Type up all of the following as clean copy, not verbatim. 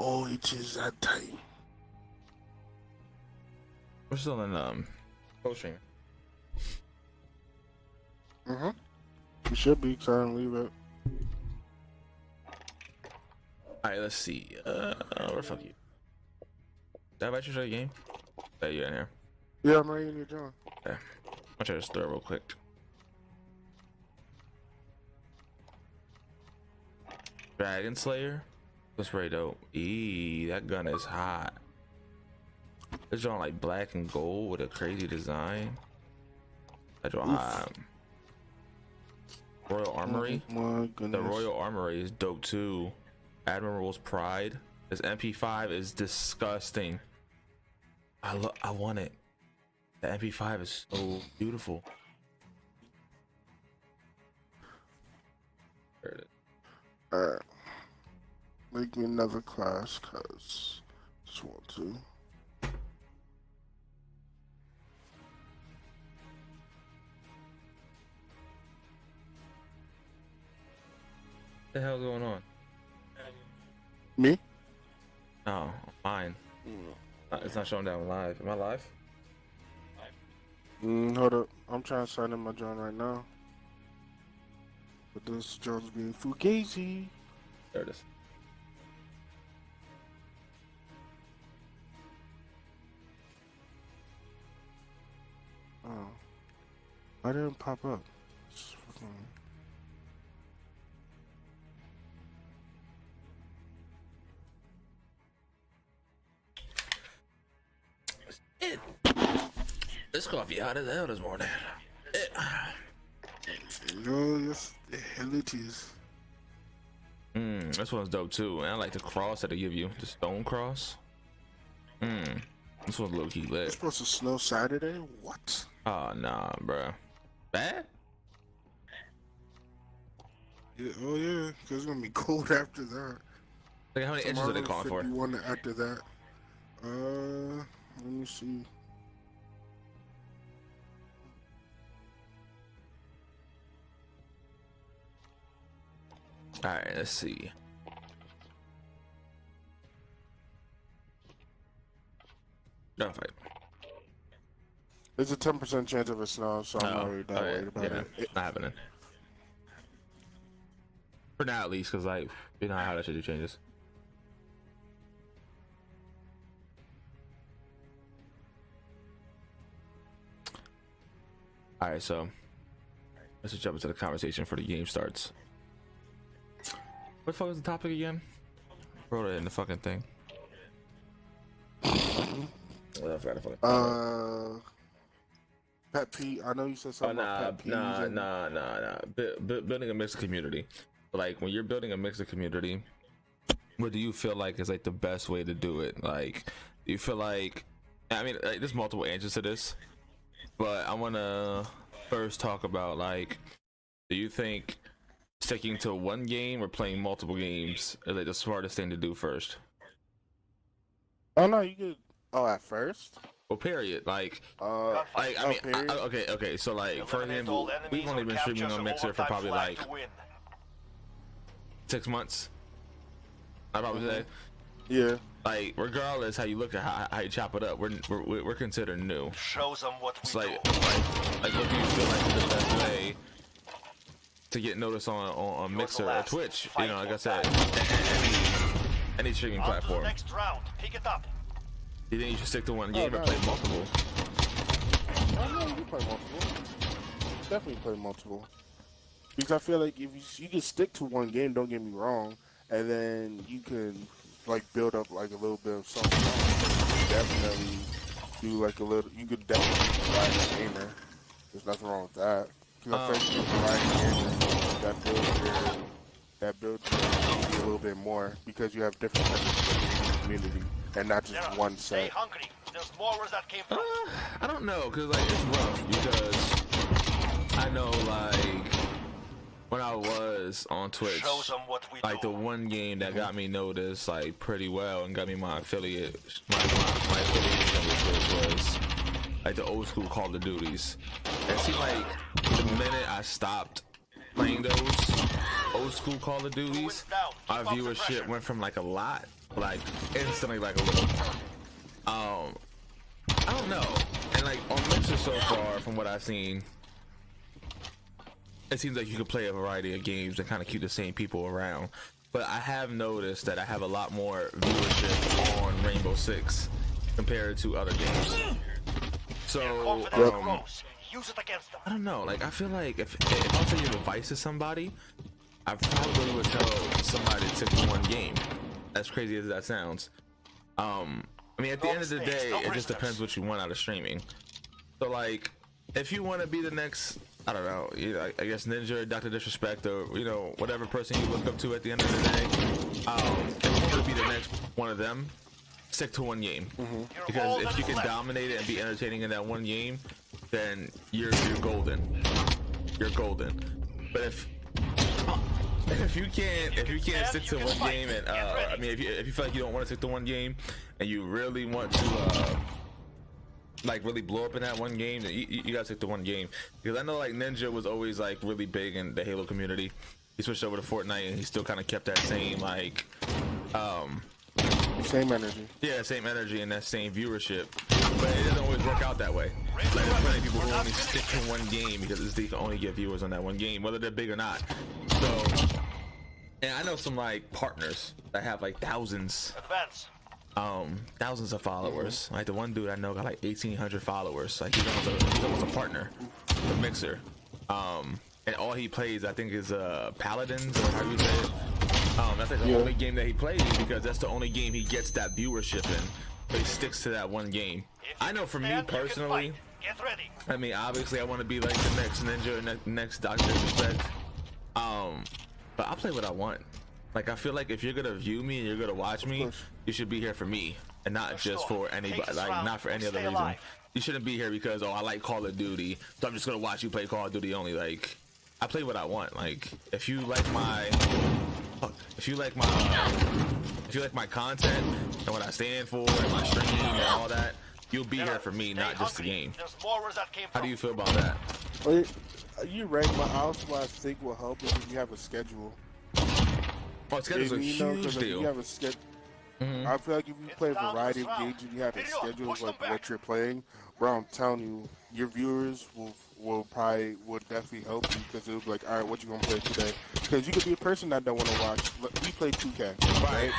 Oh, it is that time. We're still in coaching. You should be trying to leave it. All right, let's see. Where the fuck you? Did I invite you to the game? Yeah, you're in here. Yeah, I'm right in your John. Okay. I'll try to stir real quick. Dragon Slayer. That's pretty dope. Eee, that gun is hot. It's on like black and gold with a crazy design. That's on hot. Royal Armory. Oh my goodness. The Royal Armory is dope too. Admiral's Pride. This MP5 is disgusting. I want it. The MP5 is so beautiful. There it is. Alright. Make me another class, cause just want to. What the hell's going on? Me? Oh, mine. It's not showing down live. Am I live? Hold up. I'm trying to sign in my John right now. But this John's being fugazi. There it is. Oh. Why didn't it pop up? It's fucking... This coffee hot as hell this morning. Yo, yes, the hell it is. This one's dope too. And I like the cross that they give you. The stone cross. This one's low key lit. It's supposed to snow Saturday? What? Oh nah, bro. Bad? Yeah, oh yeah, because it's gonna be cold after that. Like how many inches are they calling for? 51 after that. Let me see. All right, let's see. Don't fight. There's a 10% chance of it snow, so I'm not really that worried about yeah, it. not happening. For now, at least, because like you know how that shit changes. All right, so let's just jump into the conversation for the game starts. What the fuck was the topic again? Wrote it in the fucking thing. Well, I forgot the fucking pet peeve. I know you said something about pet peeves. Nah. Building a mixed community. Like when you're building a mixed community, what do you feel like is like the best way to do it? Like, do you feel like? I mean, like, there's multiple answers to this, but I want to first talk about like, do you think sticking to one game or playing multiple games is like the smartest thing to do first? Oh no, you could. Oh, at first. Well, period. Like I mean, okay. So like, for example, we've only been streaming on Mixer for probably like 6 months. I probably say. Yeah. Like, regardless how you look at how you chop it up, we're considered new. Show them what we It's like, do. like what do you feel like is the best way to get noticed on Mixer or Twitch? You know, like I said, any streaming On to the platform. next round. Pick it up. You think you should stick to one game or play multiple? Oh no, you can play multiple. Definitely play multiple. Because I feel like if you can stick to one game, don't get me wrong, and then you can like build up like a little bit of something else. Definitely do like a little. You could definitely be a variety gamer. There's nothing wrong with that. Because I think you're a variety gamer that builds your community a little bit more because you have different types of community and not just General, one stay set. hungry. There's more where that came from. I don't know, cause like it's rough because I know like when I was on Twitch, Show them what we like do. the one game that got me noticed like pretty well and got me my affiliate, my affiliation with Twitch was like the old school Call of Duties. It seemed like the minute I stopped playing those old school Call of Duties, my viewership went from like a lot like instantly like a little. I don't know. And like on Mixer so far, from what I've seen, it seems like you could play a variety of games and kind of keep the same people around. But I have noticed that I have a lot more viewership on Rainbow Six compared to other games. So Use it against them. I don't know. Like I feel like if I'll tell you advice to somebody, I probably would tell somebody to stick to one game. As crazy as that sounds. I mean, at the end of the day, it just depends what you want out of streaming. So like, if you want to be the next, I don't know, I guess Ninja, Dr. Disrespect, or whatever person you look up to at the end of the day, if you want to be the next one of them, stick to one game. Because if you can dominate it and be entertaining in that one game, then you're golden. You're golden. But if you can't stick to one game, and I mean, if you feel like you don't want to stick to one game, and you really want to like really blow up in that one game, then you gotta stick to one game. Because I know like Ninja was always like really big in the Halo community. He switched over to Fortnite, and he still kind of kept that same like same energy. Yeah, same energy and that same viewership. But it doesn't always work out that way. Like there's plenty of people who only stick to one game because they can only get viewers on that one game, whether they're big or not. So, and I know some like partners that have like thousands of followers. Like the one dude I know got like 1,800 followers. Like he's almost a partner, a Mixer. And all he plays, I think, is Paladins, or how you say it. That's like the only game that he plays, because that's the only game he gets that viewership in. But he sticks to that one game. I know for me personally, I mean, obviously I want to be like the next Ninja, next Dr. Disrespect. But I play what I want. Like I feel like if you're gonna view me and you're gonna watch me, you should be here for me and not just for anybody, like not for any other reason. You shouldn't be here because, oh, I like Call of Duty, so I'm just gonna watch you play Call of Duty only. Like I play what I want. Like if you like my content and what I stand for and my stream and all that, you'll be here for me, not just the game. How do you feel about that? Well, you're right, but also what I think will help is if you have a schedule. Oh, schedule's a huge deal. You have a schedule. I feel like if you play a variety of games and you have a schedule of like what you're playing, bro, I'm telling you, your viewers will definitely help you, because it'll be like, all right, what you gonna play today? Because you could be a person that don't want to watch. We play 2K, right?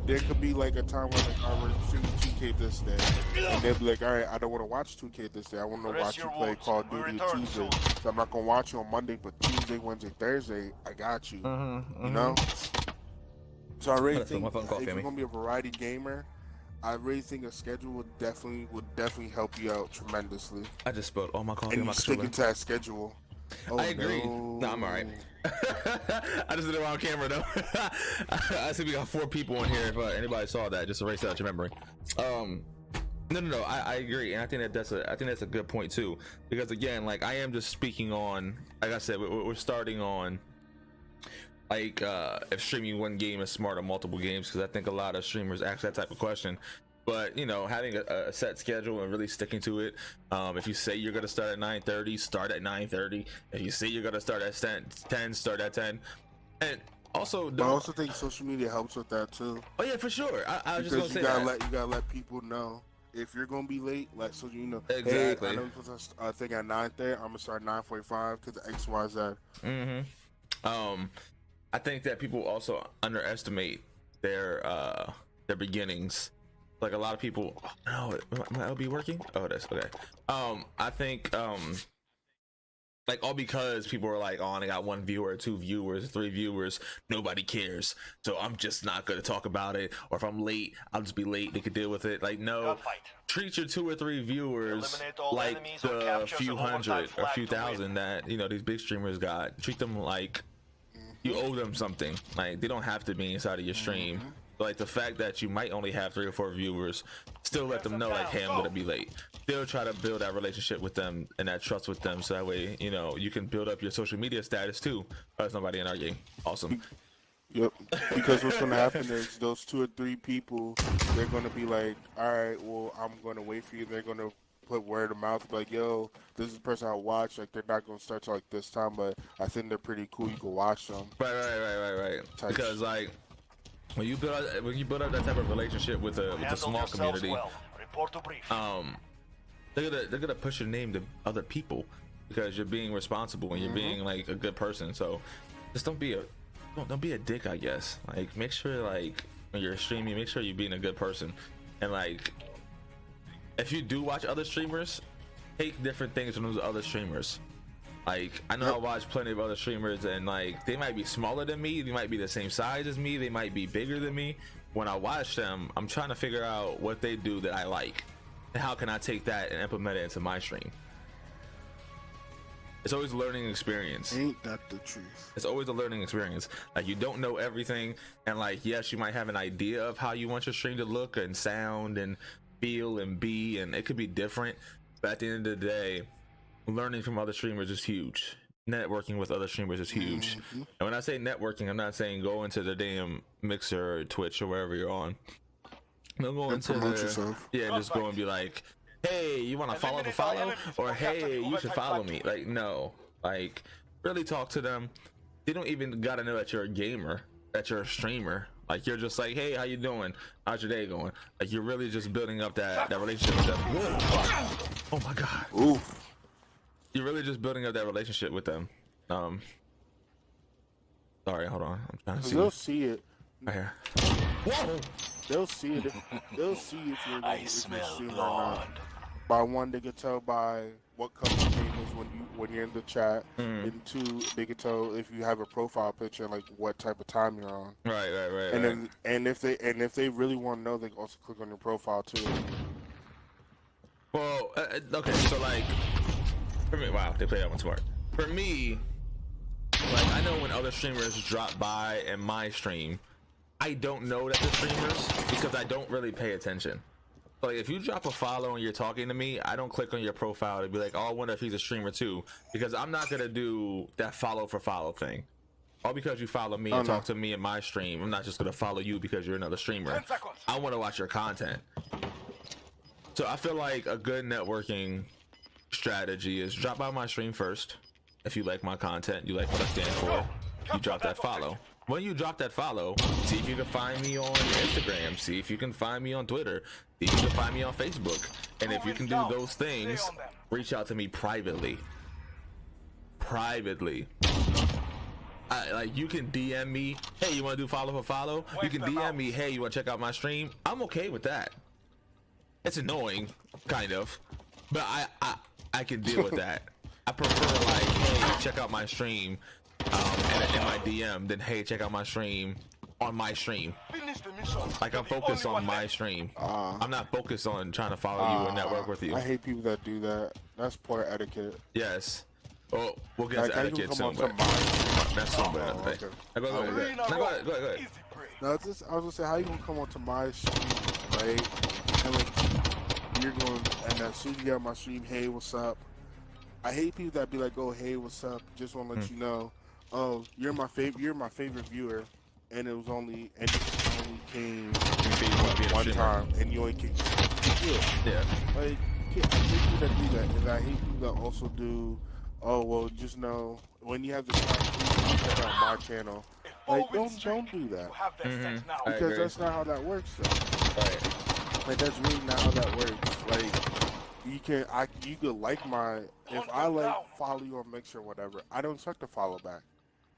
There could be like a time where like, all right, we're shooting 2K this day, and they'll be like, all right, I don't want to watch 2K this day. I want to watch you play Call of Duty Tuesday. So I'm not gonna watch you on Monday, but Tuesday, Wednesday, Thursday, I got you. You know. So I really think if you're gonna be a variety gamer, I really think a schedule would definitely help you out tremendously. I just spilled all my coffee and on my sticking to that schedule. Oh, I agree. No, I'm alright. I just did it on camera though. I see we got 4 people in here. If anybody saw that, just erase that out your memory. No. I agree, and I think that's a good point too. Because again, like I am just speaking on, like I said, we're starting on. Like if streaming one game is smart or multiple games, because I think a lot of streamers ask that type of question. But having a set schedule and really sticking to it. If you say you're gonna start at 9:30, start at 9:30. If you say you're gonna start at 10, start at 10. And also, I also think social media helps with that too. Oh yeah, for sure. I was just because gonna say you gotta let people know. If you're gonna be late, so you know, exactly. Hey, I know you're supposed to think at 9:30. I'm gonna start 9:45 because X, Y, Z. I think that people also underestimate their beginnings. Like a lot of people, no, will be working. Oh, it is okay. I think like all because people are like, oh, I got 1 viewer, 2 viewers, 3 viewers, nobody cares, so I'm just not gonna talk about it. Or if I'm late, I'll just be late. They could deal with it. Like no, treat your 2 or 3 viewers like the few hundred or few thousand that these big streamers got. Treat them like you owe them something. Like they don't have to be inside of your stream. Like the fact that you might only have 3 or 4 viewers, still let them know like, hey, I'm gonna be late. Still try to build that relationship with them and that trust with them, so that way you can build up your social media status too. There's nobody in our game. Awesome. Yep. Because what's gonna happen is those 2 or 3 people, they're gonna be like, all right, well, I'm gonna wait for you. They're gonna put word of mouth, like, yo, this is the person I watch. Like, they're not gonna start till like this time, but I think they're pretty cool. You can watch them. Right. Because like when you build up that type of relationship with a Handle small yourselves community, well. Report to brief. they're gonna push your name to other people because you're being responsible and you're being like a good person. So just don't be a dick, I guess. Like, make sure, like, when you're streaming, make sure you're being a good person. And like, if you do watch other streamers, take different things from those other streamers. Like, I know I watch plenty of other streamers, and like, they might be smaller than me, they might be the same size as me, they might be bigger than me. When I watch them, I'm trying to figure out what they do that I like, and how can I take that and implement it into my stream. It's always a learning experience. Ain't that the truth? It's always a learning experience. Like, you don't know everything, and like, yes, you might have an idea of how you want your stream to look and sound and feel and be, and it could be different, but at the end of the day, learning from other streamers is huge. Networking with other streamers is huge. And when I say networking, I'm not saying go into the damn Mixer or Twitch or wherever you're on. Don't go into yourself. Yeah, just go and be like, hey, you want to follow for follow, or hey, you should follow me. Like, no, like, really talk to them. They don't even gotta know that you're a gamer, that you're a streamer. Like, you're just like, hey, how you doing? How's your day going? Like, you're really just building up that relationship with them. Oh my god. Ooh. You're really just building up that relationship with them. Sorry, hold on. I'm trying to see. They'll see it. Right here. Whoa. They'll see it. They'll see if you're I if you're smell streaming or blood. not. By one, they can tell by what color your name is when you're in the chat. And two, they can tell if you have a profile picture, like what type of time you're on. Right. And then if they really want to know, they can also click on your profile too. Well, okay, so like, for me, wow, they play that one smart. For me, like, I know when other streamers drop by in my stream, I don't know that they're streamers because I don't really pay attention. Like, if you drop a follow and you're talking to me, I don't click on your profile to be like, oh, I wonder if he's a streamer too, because I'm not gonna do that follow for follow thing. All because you follow me and talk to me in my stream, I'm not just gonna follow you because you're another streamer. 10 seconds. I want to watch your content. So I feel like a good networking strategy is drop by my stream first. If you like my content, you like what I stand for, you drop that follow. When you drop that follow, see if you can find me on Instagram, see if you can find me on Twitter, see if you can find me on Facebook. And if you can do those things, reach out to me privately. Like, you can DM me, hey, you want to do follow for follow? You can DM me, hey, you want to check out my stream? I'm okay with that. It's annoying, kind of, but I can deal with that. I prefer, like, hey, check out my stream in my DM than hey, check out my stream on my stream. Finish the mission. Like, I'm focused on my stream. I'm not focused on trying to follow you and network with you. I hate people that do that. That's poor etiquette. Yes. Well, we'll get Like, to how you etiquette come soon, on but to that's so bad. Oh, Like, okay. go ahead. No, go ahead. Easy prey. No, I was gonna say, how you gonna come onto my stream, right? And like, you're going, and as soon as you get on my stream, hey, what's up? I hate people that be like, oh, hey, what's up? Just want to let you know, oh, you're my favorite viewer, and it only came one time, and you only came. Yeah. Like, I hate people that do that, and I hate people that also do, oh, well, just know when you have the time, please check out my channel. Like, don't do that. You have that sex now. I Because agree. that's not how that works, though. Right. Like, that's really not how that works. Like, you could like if I like follow you on Mixer or whatever, I don't expect to follow back.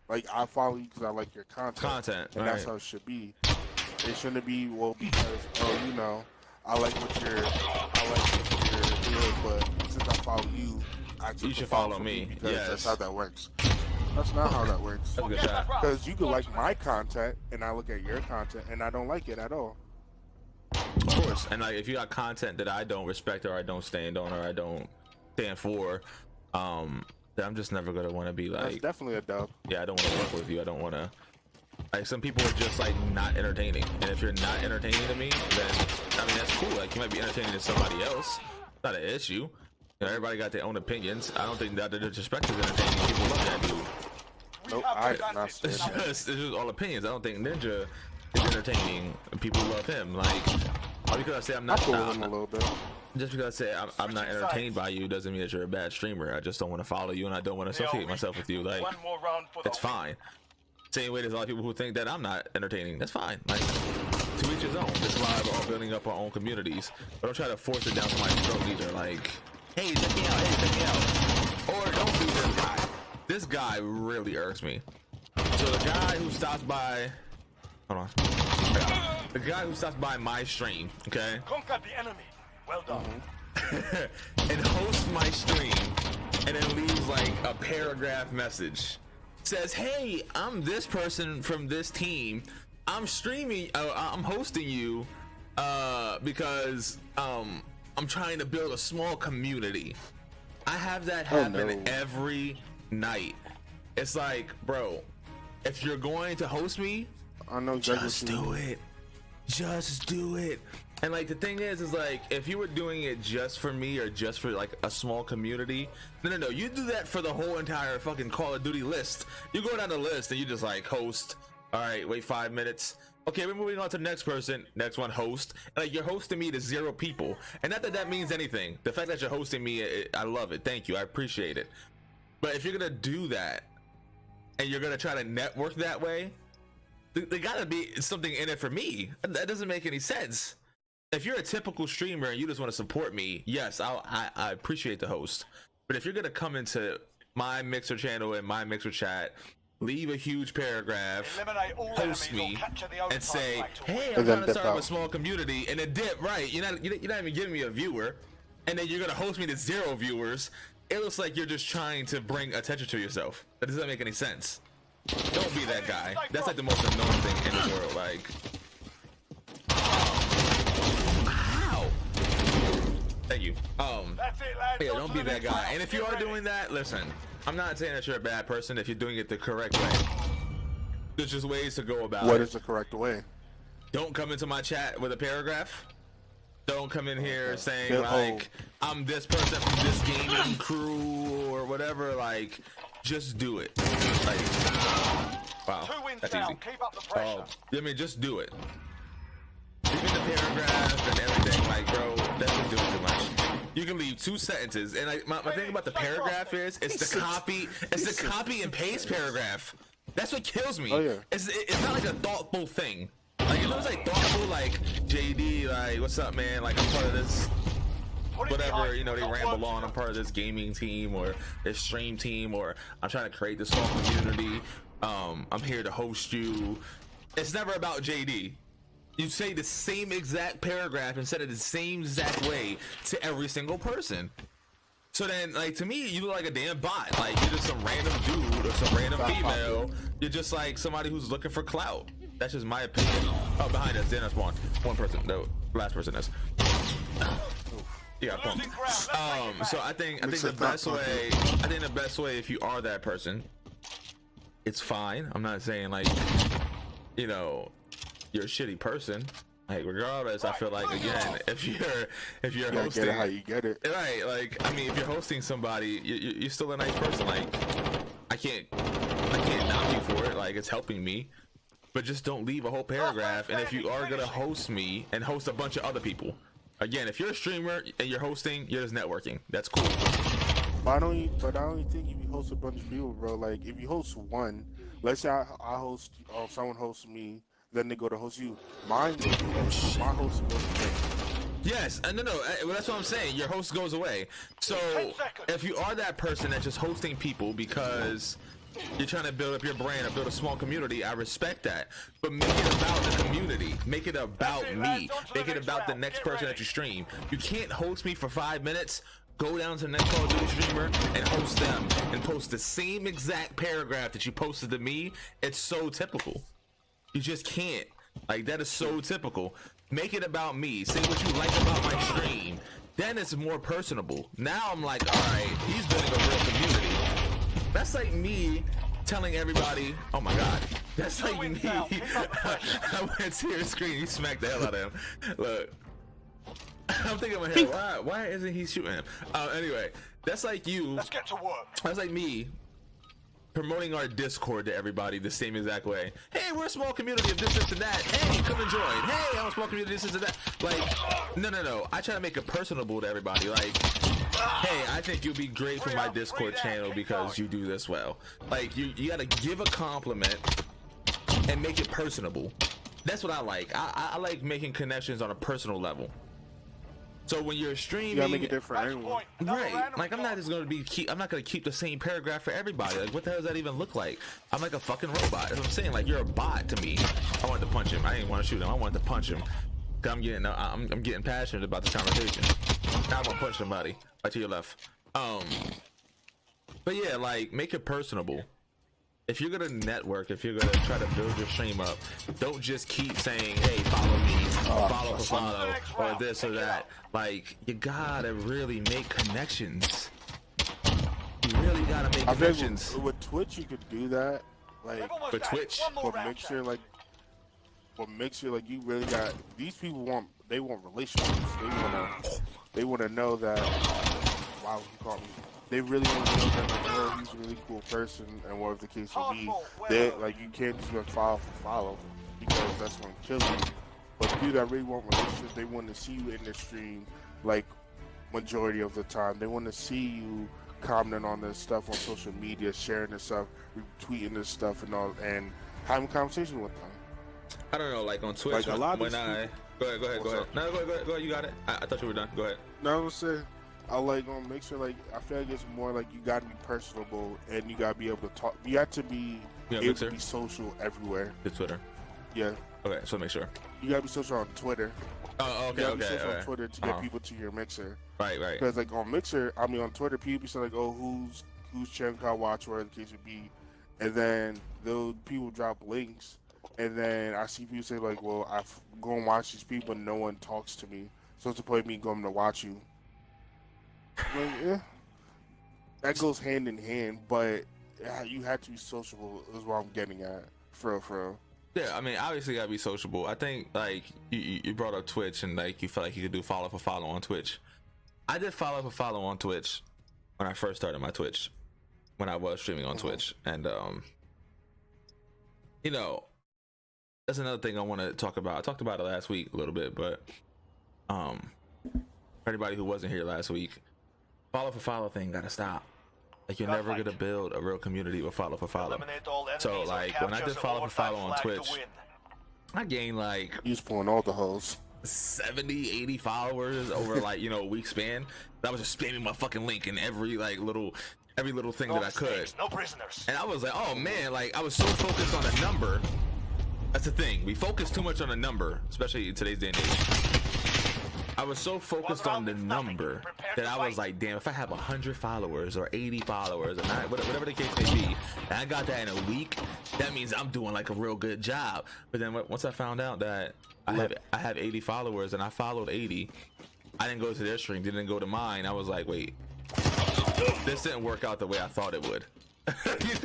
Like, I follow you because I like your content. And that's how it should be. It shouldn't be, well, because, oh, you know, I like what you're doing, but since I follow you, You should follow me. because Yes. that's how that works. That's not how that works. That's a good shot. Because you could like my content, and I look at your content, and I don't like it at all. Of course. And like, if you got content that I don't respect or I don't stand on or I don't stand for, then I'm just never gonna want to be That's like, definitely a dub. yeah, I don't want to work with you. I don't want to. Like, some people are just like not entertaining, and if you're not entertaining to me, then I mean, that's cool. Like, you might be entertaining to somebody else, not an issue. You know, everybody got their own opinions. I don't think that the disrespect is entertaining. People love that dude. Nope, I am not saying It's that. just all opinions. I don't think Ninja is entertaining and people love him. Like, all because I say I'm I not, pull with him a little bit. just because I say I'm not entertained by you doesn't mean that you're a bad streamer. I just don't want to follow you and I don't want to associate myself with you. Like, One more round for the it's fine. Same way there's a lot of people who think that I'm not entertaining. That's fine. Like, to each his own. That's why we're all building up our own communities. But don't try to force it down somebody's throat either. Like, hey, check me out. Hey, check me out. Or don't do this guy. This guy really irks me. So the guy who stops by, hold on. The guy who stops by my stream, okay? Conquered the enemy. Well done. And hosts my stream, and then leaves like a paragraph message. Says, hey, I'm this person from this team. I'm streaming, I'm hosting you because I'm trying to build a small community. I have that happen every night. It's like, bro, if you're going to host me, I know just do it. Just do it. And like the thing is like, if you were doing it just for me or just for like a small community, no, you do that for the whole entire fucking Call of Duty list. You go down the list and you just like host. All right, wait 5 minutes. Okay, we're moving on to the next person. Next one, host. And like, you're hosting me to 0 people, and not that that means anything. The fact that you're hosting me, I love it. Thank you, I appreciate it. But if you're gonna do that and you're gonna try to network that way, there gotta be something in it for me. That doesn't make any sense. If you're a typical streamer and you just want to support me, yes, I appreciate the host. But if you're gonna come into my Mixer channel and my Mixer chat, leave a huge paragraph, host me, and say, hey, I'm trying to start a small community, and then dip, right? You're not even giving me a viewer, and then you're gonna host me to 0 viewers. It looks like you're just trying to bring attention to yourself. That doesn't make any sense. Don't be that guy. That's like the most annoying thing in the world. Like, how? Thank you. That's it, lads. Yeah, don't be that guy. And if you are doing that, listen, I'm not saying that you're a bad person if you're doing it the correct way. There's just ways to go about it. What is the correct way? Don't come into my chat with a paragraph. Don't come in here saying like, I'm this person from this gaming crew or whatever. Like, just do it. Like, wow, 2 wins that's down. easy. Keep up the pressure. I mean, just do it. Even the paragraph and everything, like, bro, that's just doing too much. You can leave 2 sentences, and like, my thing about the paragraph is it's the copy and paste paragraph. That's what kills me. Oh, yeah. It's not like a thoughtful thing. Like, if it was like thoughtful, like, JD, like, what's up, man? Like, I'm part of this, whatever, you know, they ramble on. I'm part of this gaming team or this stream team, or I'm trying to create this small community. I'm here to host you. It's never about JD. You say the same exact paragraph and said it the same exact way to every single person. So then, like, to me, you look like a damn bot. Like, you're just some random dude or some random female. You're just like somebody who's looking for clout. That's just my opinion. Oh, behind us, then I spawned. One person, no, last person is. Yeah, pumped. So I think the best way, if you are that person, it's fine. I'm not saying like, you know, you're a shitty person. Like, regardless, I feel like, again, if you're hosting, get it how you get it, right? Like, I mean, if you're hosting somebody, you're still a nice person. Like, I can't knock you for it. Like, it's helping me. But just don't leave a whole paragraph. And if you are gonna host me and host a bunch of other people, again, if you're a streamer and you're hosting, you're just networking. That's cool. But I don't even think if you host a bunch of people, bro. Like, if you host one, let's say I host, or someone hosts me, then they go to host you. My host goes away. Yes, no, that's what I'm saying. Your host goes away. So if you are that person that's just hosting people because you're trying to build up your brand or build a small community, I respect that. But make it about the community. Make it about me. Make it about the next person that you stream. You can't host me for 5 minutes, go down to the next Call of Duty streamer and host them and post the same exact paragraph that you posted to me. It's so typical. You just can't. Like, that is so typical. Make it about me. Say what you like about my stream. Then it's more personable. Now I'm like, all right, he's building a real community. That's like me telling everybody, oh my god, that's like me. I went to your screen, you smacked the hell out of him. Look, I'm thinking in my head, why isn't he shooting him? Anyway, that's like you. Let's get to work. That's like me promoting our Discord to everybody the same exact way. Hey, we're a small community of this and that. Hey, come and join. Hey, I'm a small community of this and that. Like, no. I try to make it personable to everybody. Like, hey, I think you'll be great for my Discord channel because you do this well. Like, you gotta give a compliment and make it personable. That's what I like. I like making connections on a personal level. So when you're streaming, You gotta make it different Match anyway. point. Another right? random Like I'm not just gonna be I'm not gonna keep the same paragraph for everybody. Like what the hell does that even look like? I'm like a fucking robot. That's what I'm saying. Like you're a bot to me. I wanted to punch him. I didn't want to shoot him. I wanted to punch him. I'm getting passionate about the conversation. Now I want to punch somebody right to your left. But yeah, like make it personable. If you're gonna network, if you're gonna try to build your stream up, don't just keep saying, "Hey, follow me, follow for follow," or this or that. Like you gotta really make connections. You really gotta make I think connections. with Twitch you could do that. Like, Everyone's For back. Twitch, One more but round make sure check. like, you really got these people want relationships. They wanna know that. Wow, you caught me. They really want to know that like, oh, he's a really cool person, and whatever the case will be. They like you can't just like follow for follow because that's gonna kill you. But people that really want relationships, they want to see you in the stream like majority of the time. They want to see you commenting on this stuff on social media, sharing this stuff, retweeting this stuff, and all, and having conversation with them. I don't know, like on Twitch. Like, a lot of when these I go ahead. What's up? No, go ahead. You got it. I thought you were done. Go ahead. No, I'm saying I like gonna make sure like I feel like it's more like you gotta be personable and you gotta be able to talk. You have to be Yeah, able Mixer? to be social everywhere. It's Twitter. Yeah, Okay, so make sure. you gotta be social on Twitter. Oh, You okay, gotta be social on okay. Twitter to get people to your Mixer. Right. Because like on Mixer, I mean on Twitter, people be saying like, oh, who's channel can I watch, whatever the case would be, and then those people drop links, and then I see people say like, well, I go and watch these people, and no one talks to me, so it's the point of me going to watch you. Like, yeah, that goes hand in hand, but you have to be sociable. Is what I'm getting at, for real. Yeah, I mean, obviously you gotta be sociable. I think like you brought up Twitch and like you felt like you could do follow for follow on Twitch. I did follow for follow on Twitch when I first started my Twitch, when I was streaming on Twitch, and you know, that's another thing I want to talk about. I talked about it last week a little bit, but for anybody who wasn't here last week, follow for follow thing gotta stop. Like you're never gonna build a real community with follow for follow. Eliminate all enemies So or like when I capture did follow for overtime follow on flag to Twitch, win. I gained like You was pulling all the hoes. 70, 80 followers over like, you know, a week span. I was just spamming my fucking link in every little thing No that I could. mistakes, no prisoners. And I was like, oh man, like I was so focused on a number. That's the thing. We focus too much on a number, especially in today's day and age. I was so focused on the number that I was like, damn, if I have 100 followers or 80 followers or whatever the case may be, and I got that in a week, that means I'm doing like a real good job. But then once I found out that I have 80 followers and I followed 80, I didn't go to their stream, didn't go to mine. I was like, wait, this didn't work out the way I thought it would. You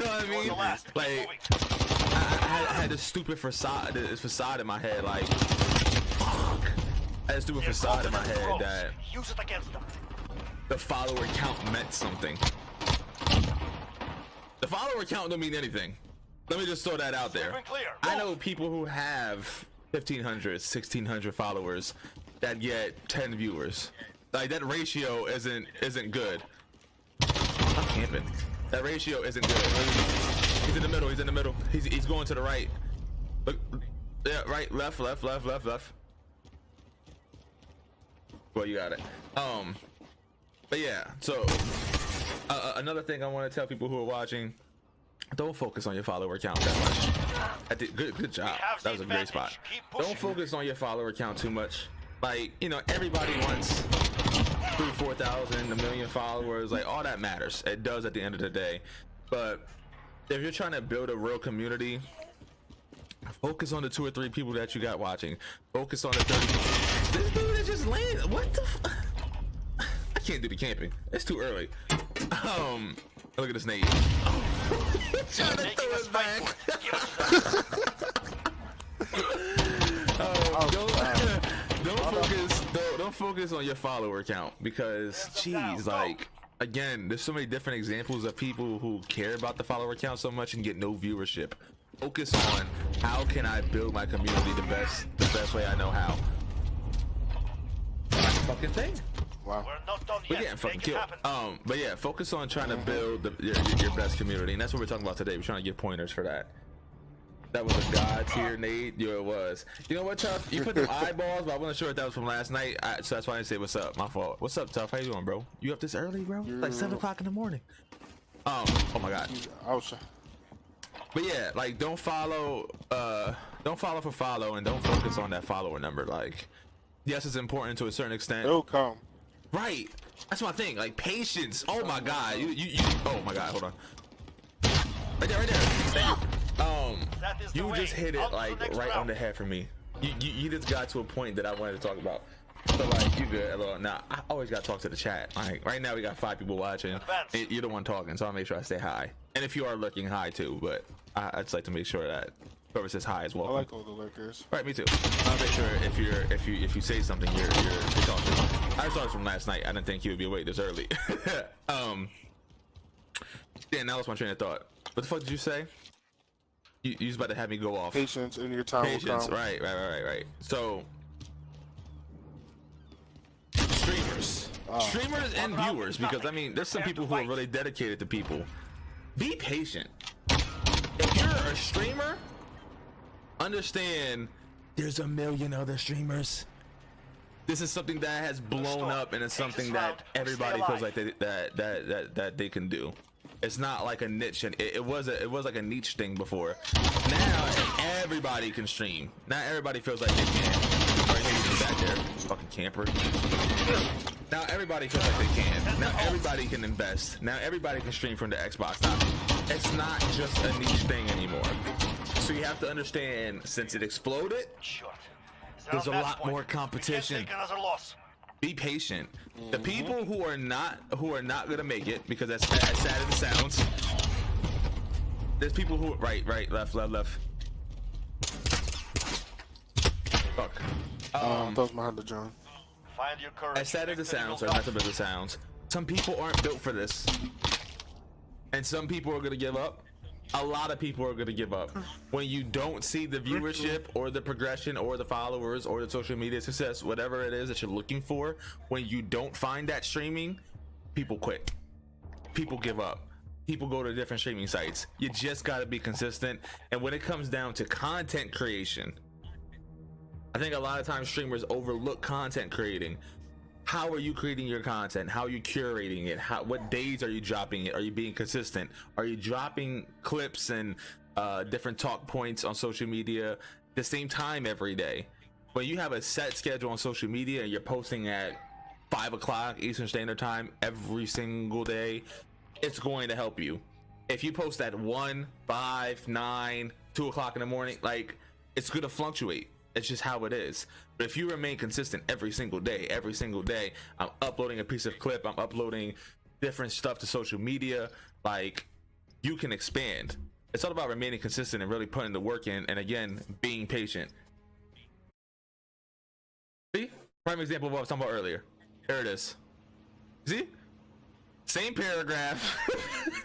know what I mean? Like I had this stupid facade in my head, like fuck. I had this stupid facade in my head that Use it against them. the follower count meant something. The follower count don't mean anything. Let me just throw that out there. Clear. I know people who have 1,500, 1,600 followers that get 10 viewers. Like that ratio isn't good. I'm camping. That ratio isn't good. He's in the middle. He's in the middle. He's going to the right. Look, yeah, right, left. Well, you got it. But yeah. So another thing I want to tell people who are watching: don't focus on your follower count that much. Good job. That was a great spot. Don't focus on your follower count too much. Like, you know, everybody wants 3,000, 4,000, 1 million followers. Like, all that matters. It does at the end of the day. But if you're trying to build a real community, focus on the 2 or 3 people that you got watching. Focus on the 30. This dude that just landed. What the? I can't do the camping. It's too early. Look at this nade. Trying to throw us back. Don't focus on your follower count, because geez, like again, there's so many different examples of people who care about the follower count so much and get no viewership. Focus on how can I build my community the best way I know how. Fucking thing. Wow. We're not done We're yet. getting fucking Make it killed. happen. But yeah, focus on trying to build your best community, and that's what we're talking about today. We're trying to get pointers for that. That was a god tier nade. Yo, it was. You know what, Tough? You put them eyeballs, but I wasn't sure if that was from last night. So that's why I didn't say what's up. My fault. What's up, Tough? How you doing, bro? You up this early, bro? Like 7 o'clock in the morning. Oh my god. But yeah, like don't follow for follow, and don't focus on that follower number. Like, yes, it's important to a certain extent. It'll come. Right. That's my thing. Like patience. Oh my god. You oh my god, hold on. Right there. Thank you. You just hit it like right on the head for me. You just got to a point that I wanted to talk about. So like, you good? Now I always gotta talk to the chat. Like right now we got 5 people watching. You're the one talking, so I'll make sure I stay high. And if you are looking high too, but I just like to make sure that whoever says hi is welcome. I like all the lurkers. Right, me too. I'll make sure if you say something, you're talking. I saw this from last night. I didn't think he would be awake this early. Yeah, now that's my train of thought. What the fuck did you say? You was about to have me go off. Patience in your time. Patience, right. So streamers and viewers, because I mean there's some people who are really dedicated to people. Be patient. If you're a streamer, understand there's a million other streamers. This is something that has blown up, and it's something that everybody feels like that they can do. It's not like a niche, and it was like a niche thing before. Now everybody can stream. Now everybody feels like they can. All right, he's back there, fucking camper. Now everybody feels like they can. Now everybody can invest. Now everybody can stream from the Xbox. Now it's not just a niche thing anymore. So you have to understand, since it exploded, there's a lot more competition. Be patient. The people who are not gonna make it, because that's sad as it sounds. There's people who right, left. Fuck. That was my hunter, John. Find your courage. As sad as it sounds, or not as it sounds, some people aren't built for this, and some people are gonna give up. A lot of people are gonna give up when you don't see the viewership or the progression or the followers or the social media success, whatever it is that you're looking for. When you don't find that streaming, people quit, people give up, people go to different streaming sites. You just got to be consistent. And when it comes down to content creation, I think a lot of times streamers overlook content creating. How are you creating your content? How are you curating it? What days are you dropping it? Are you being consistent? Are you dropping clips and different talk points on social media the same time every day? When you have a set schedule on social media and you're posting at 5 o'clock Eastern Standard Time every single day, it's going to help you. If you post at 1, 5, 9, 2 o'clock in the morning, like, it's going to fluctuate. It's just how it is. But if you remain consistent every single day, I'm uploading a piece of clip, I'm uploading different stuff to social media, like, you can expand. It's all about remaining consistent and really putting the work in, and again, being patient. See? Prime example of what I was talking about earlier. Here it is. See? Same paragraph.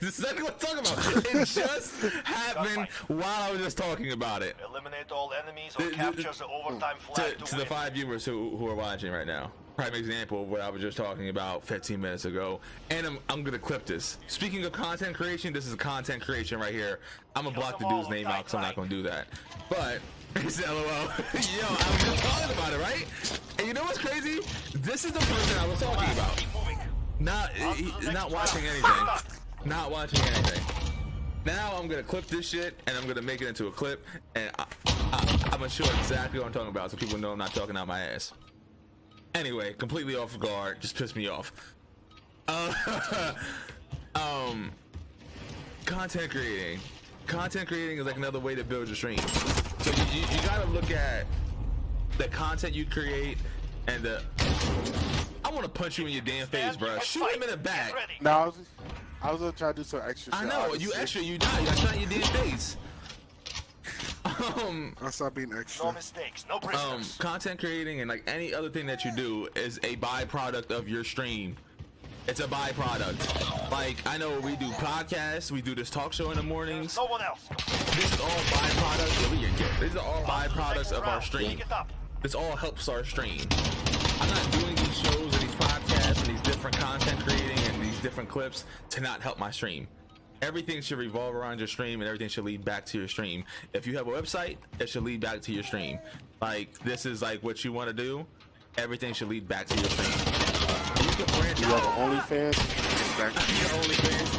This is exactly what I'm talking about. It just happened while I was just talking about it. Eliminate all enemies or capture the overtime flag to the 5 viewers who are watching right now. Prime example of what I was just talking about 15 minutes ago. And I'm gonna clip this. Speaking of content creation, this is content creation right here. I'm gonna block the dude's name out because I'm not gonna do that. But it's LOL. Yo, I was just talking about it, right? And you know what's crazy? This is the person I was talking about. Not watching anything. Not watching anything. Now I'm gonna clip this shit and I'm gonna make it into a clip, and I'm gonna show exactly what I'm talking about so people know I'm not talking out my ass. Anyway, completely off guard, just pissed me off. Content creating. Content creating is like another way to build your stream. So you gotta look at the content you create and the. I want to punch you in your damn face, bro. Shoot him in the back. No, I was gonna try to do some extra shit. I know, you extra, you die. You got shot in your damn face. I'll stop being extra. No mistakes, no prisoners. Content creating and like any other thing that you do is a byproduct of your stream. It's a byproduct. Like, I know we do podcasts, we do this talk show in the mornings. No one else. This is all byproducts. These are all byproducts of our stream. This all helps our stream. I'm not doing these shows and these podcasts and these different content creating and these different clips to not help my stream. Everything should revolve around your stream, and everything should lead back to your stream. If you have a website, it should lead back to your stream. Like, this is like what you want to do. Everything should lead back to your stream. You can branch You out. have an OnlyFans? Your OnlyFans.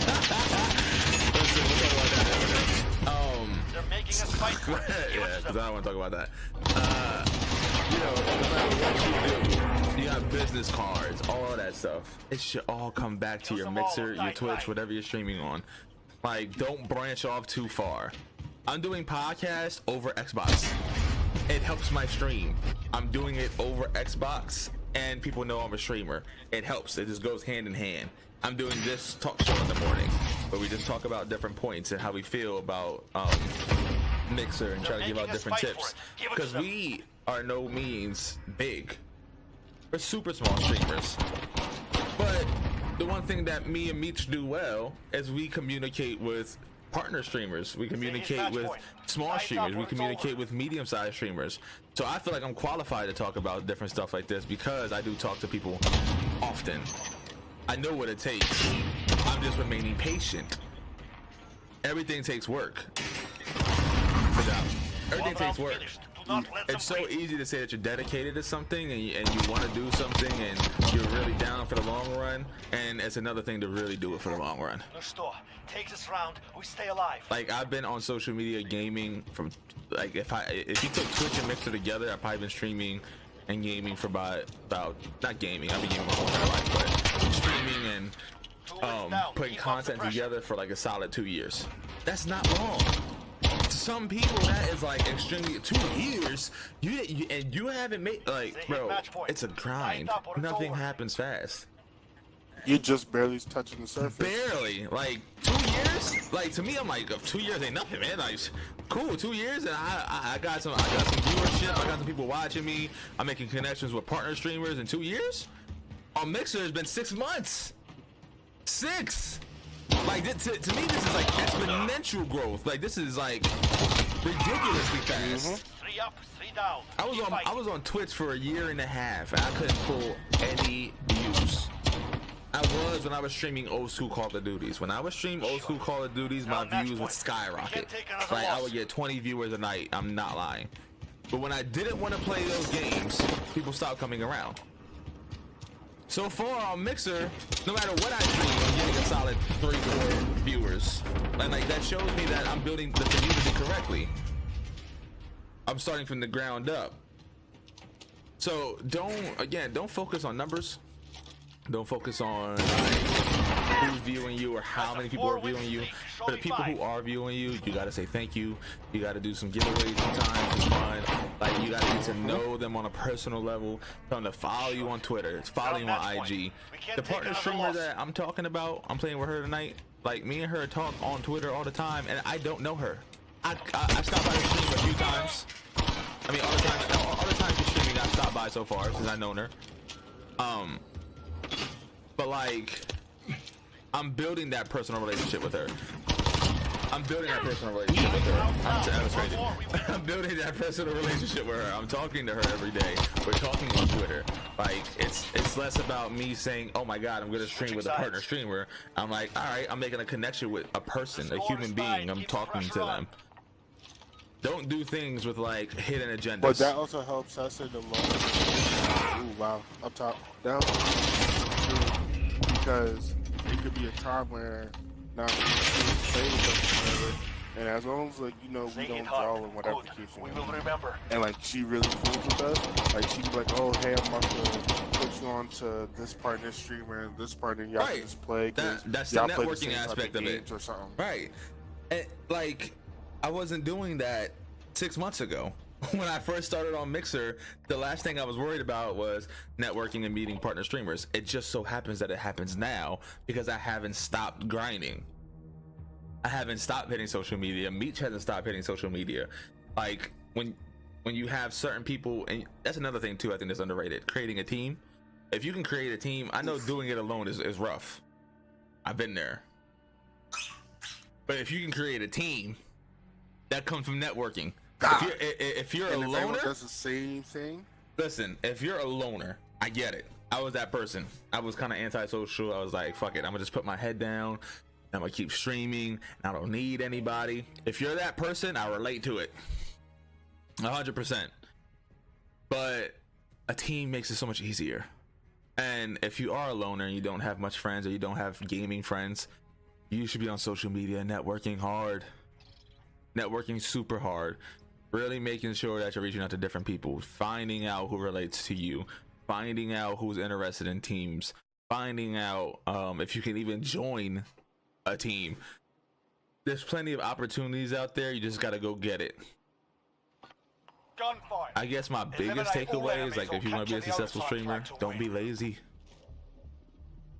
Listen, we'll talk about that. They're making us fight for it. Give Yeah, it to because them. I don't want to talk about that. You know, no matter what you do, you got business cards, all of that stuff. It should all come back to your Mixer, your Twitch, whatever you're streaming on. Like, don't branch off too far. I'm doing podcasts over Xbox. It helps my stream. I'm doing it over Xbox, and people know I'm a streamer. It helps. It just goes hand in hand. I'm doing this talk show in the morning, where we just talk about different points and how we feel about Mixer and try to give out different tips. Because we are no means big. We're super small streamers. But the one thing that me and Meech do well is we communicate with partner streamers. We communicate with small streamers. We communicate with medium-sized streamers. So I feel like I'm qualified to talk about different stuff like this because I do talk to people often. I know what it takes. I'm just remaining patient. Everything takes work. Everything takes work. It's so easy to say that you're dedicated to something and you want to do something and you're really down for the long run, and it's another thing to really do it for the long run. Take this round, we stay alive. Like, I've been on social media gaming from, like, if you took Twitch and Mixer together, I've probably been streaming and gaming for about not gaming, I've been gaming my whole entire life, but streaming and putting content together for like a solid 2 years. That's not long. Some people, that is like extremely 2 years. You haven't made, like, bro, it's a grind. Nothing happens fast. You're just barely touching the surface. Barely. Like 2 years. Like, to me, I'm like, 2 years ain't nothing, man. Like, cool, 2 years, and I got some viewership. I got some people watching me. I'm making connections with partner streamers in 2 years. On Mixer, it's been 6 months. 6. Like, to me, this is like exponential growth. Like, this is like ridiculously fast. 3 up, 3 down. I was on Twitch for a year and a half, and I couldn't pull any views. I was when I was streaming old school Call of Duties. When I was streaming old school Call of Duties, my views would skyrocket. Like, I would get 20 viewers a night. I'm not lying. But when I didn't want to play those games, people stopped coming around. So far on Mixer, no matter what I stream, I'm getting a solid 3-4 viewers. And like, that shows me that I'm building the community correctly. I'm starting from the ground up. So don't focus on numbers. Don't focus on like, who's viewing you or how many people are viewing you. For the people who are viewing you, you gotta say thank you. You gotta do some giveaways sometimes. It's fun. Like, you gotta get to know them on a personal level. Tell them to follow you on Twitter, follow you on IG. The partner streamer that I'm talking about, I'm playing with her tonight. Like, me and her talk on Twitter all the time, and I don't know her. I stopped by the stream a few times. I mean, all the times she's streaming, I've stopped by so far since I've known her. But like, I'm building that personal relationship with her. I'm building that personal relationship with her. That was crazy. I'm building that personal relationship with her. I'm talking to her every day. We're talking on Twitter. Like, it's less about me saying, oh my god, I'm gonna stream with a partner streamer. I'm like, all right, I'm making a connection with a person, a human being. I'm talking to them. Don't do things with like hidden agendas. But that also helps us in the long. Ooh, wow, up top, down. Because it could be a time where now and as long as, like, you know, we don't draw in whatever case we will remember. And like, she really cool with us. Like, she'd be like, oh hey, I'm about to put you on to this partner streamer and this partner, y'all can just play. That's the networking aspect of it. Or something. Right. And like, I wasn't doing that 6 months ago. When I first started on Mixer, the last thing I was worried about was networking and meeting partner streamers. It just so happens that it happens now because I haven't stopped grinding. I haven't stopped hitting social media. Meech hasn't stopped hitting social media. Like, when you have certain people, and that's another thing too, I think that's underrated, creating a team. If you can create a team, I know doing it alone is rough. I've been there. But if you can create a team, that comes from networking. If you're a loner, does the same thing. Listen, if you're a loner, I get it. I was that person. I was kind of antisocial. I was like, fuck it, I'm gonna just put my head down, I'm gonna keep streaming. I don't need anybody. If you're that person, I relate to it 100%. But a team makes it so much easier. And if you are a loner and you don't have much friends, or you don't have gaming friends, you should be on social media networking hard. Networking super hard. Really making sure that you're reaching out to different people, finding out who relates to you, finding out who's interested in teams, finding out if you can even join a team. There's plenty of opportunities out there. You just got to go get it. Gunfight. I guess my biggest takeaway is, like, if you want to be a successful streamer, don't be lazy.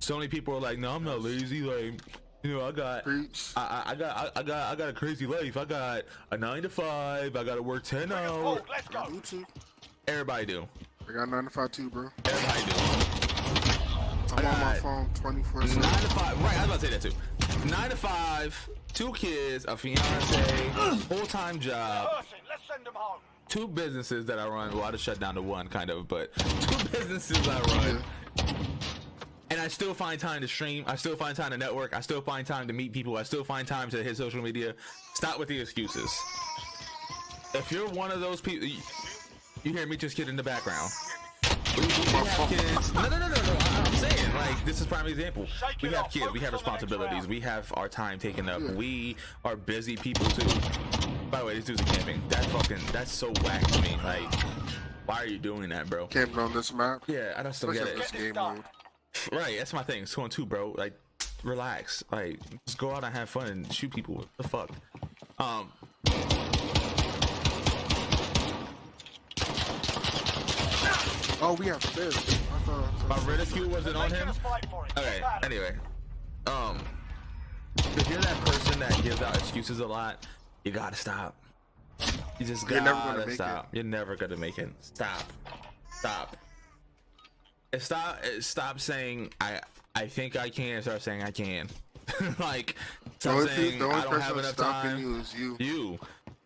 So many people are like, no, I'm not lazy. Like, you know, I got a crazy life. I got a 9 to 5. I got to work 10 hours. Let's go. Me too. Everybody do. I got 9 to 5 too, bro. Everybody do. I'm on my phone 24/7. 9 to 5. Right, I was about to say that too. 9 to 5. 2 kids, a fiance, full-time job. Let's send them home. 2 businesses that I run. Well, I just shut down to 1, kind of, but 2 businesses I run. And I still find time to stream. I still find time to network. I still find time to meet people. I still find time to hit social media. Stop with the excuses. If you're one of those people, you hear me just kid in the background. We have kids. No. I'm saying, like, this is prime example. We have kids. We have responsibilities. We have our time taken up. We are busy people too. By the way, these dudes are camping. That's so whack to me. Like, why are you doing that, bro? Camping on this map. Yeah, I just don't get it. This game mode. Right, that's my thing. It's 2-on-2, bro. Like, relax. Like, just go out and have fun and shoot people. What the fuck? Oh, we have this. My ridicule wasn't on him. Okay. Anyway, if you're that person that gives out excuses a lot, you gotta stop. You just gotta stop. You're never gonna make it. Stop. Stop saying I think I can. Start saying I can. Like, stop saying I don't have enough time. You.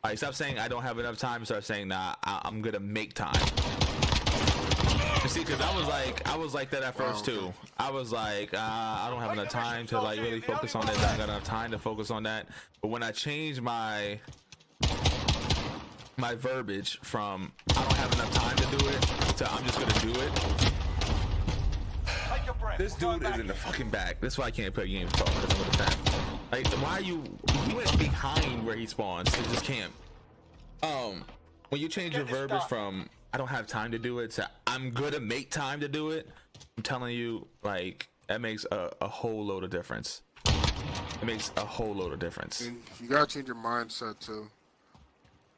Like, stop saying I don't have enough time. Start saying nah. I'm gonna make time. You see, because I was like that at first too. I was like, I don't have enough time to, like, really focus on this. I don't got enough time to focus on that. But when I changed my verbiage from I don't have enough time to do it to I'm just gonna do it. This dude is in the fucking back. That's why I can't play games talk, because I'm with the back. Like, why are you? He went behind where he spawns. He just can't. When you change your verbiage from I don't have time to do it to I'm gonna make time to do it, I'm telling you, like, that makes a whole load of difference. It makes a whole load of difference. And you gotta change your mindset too.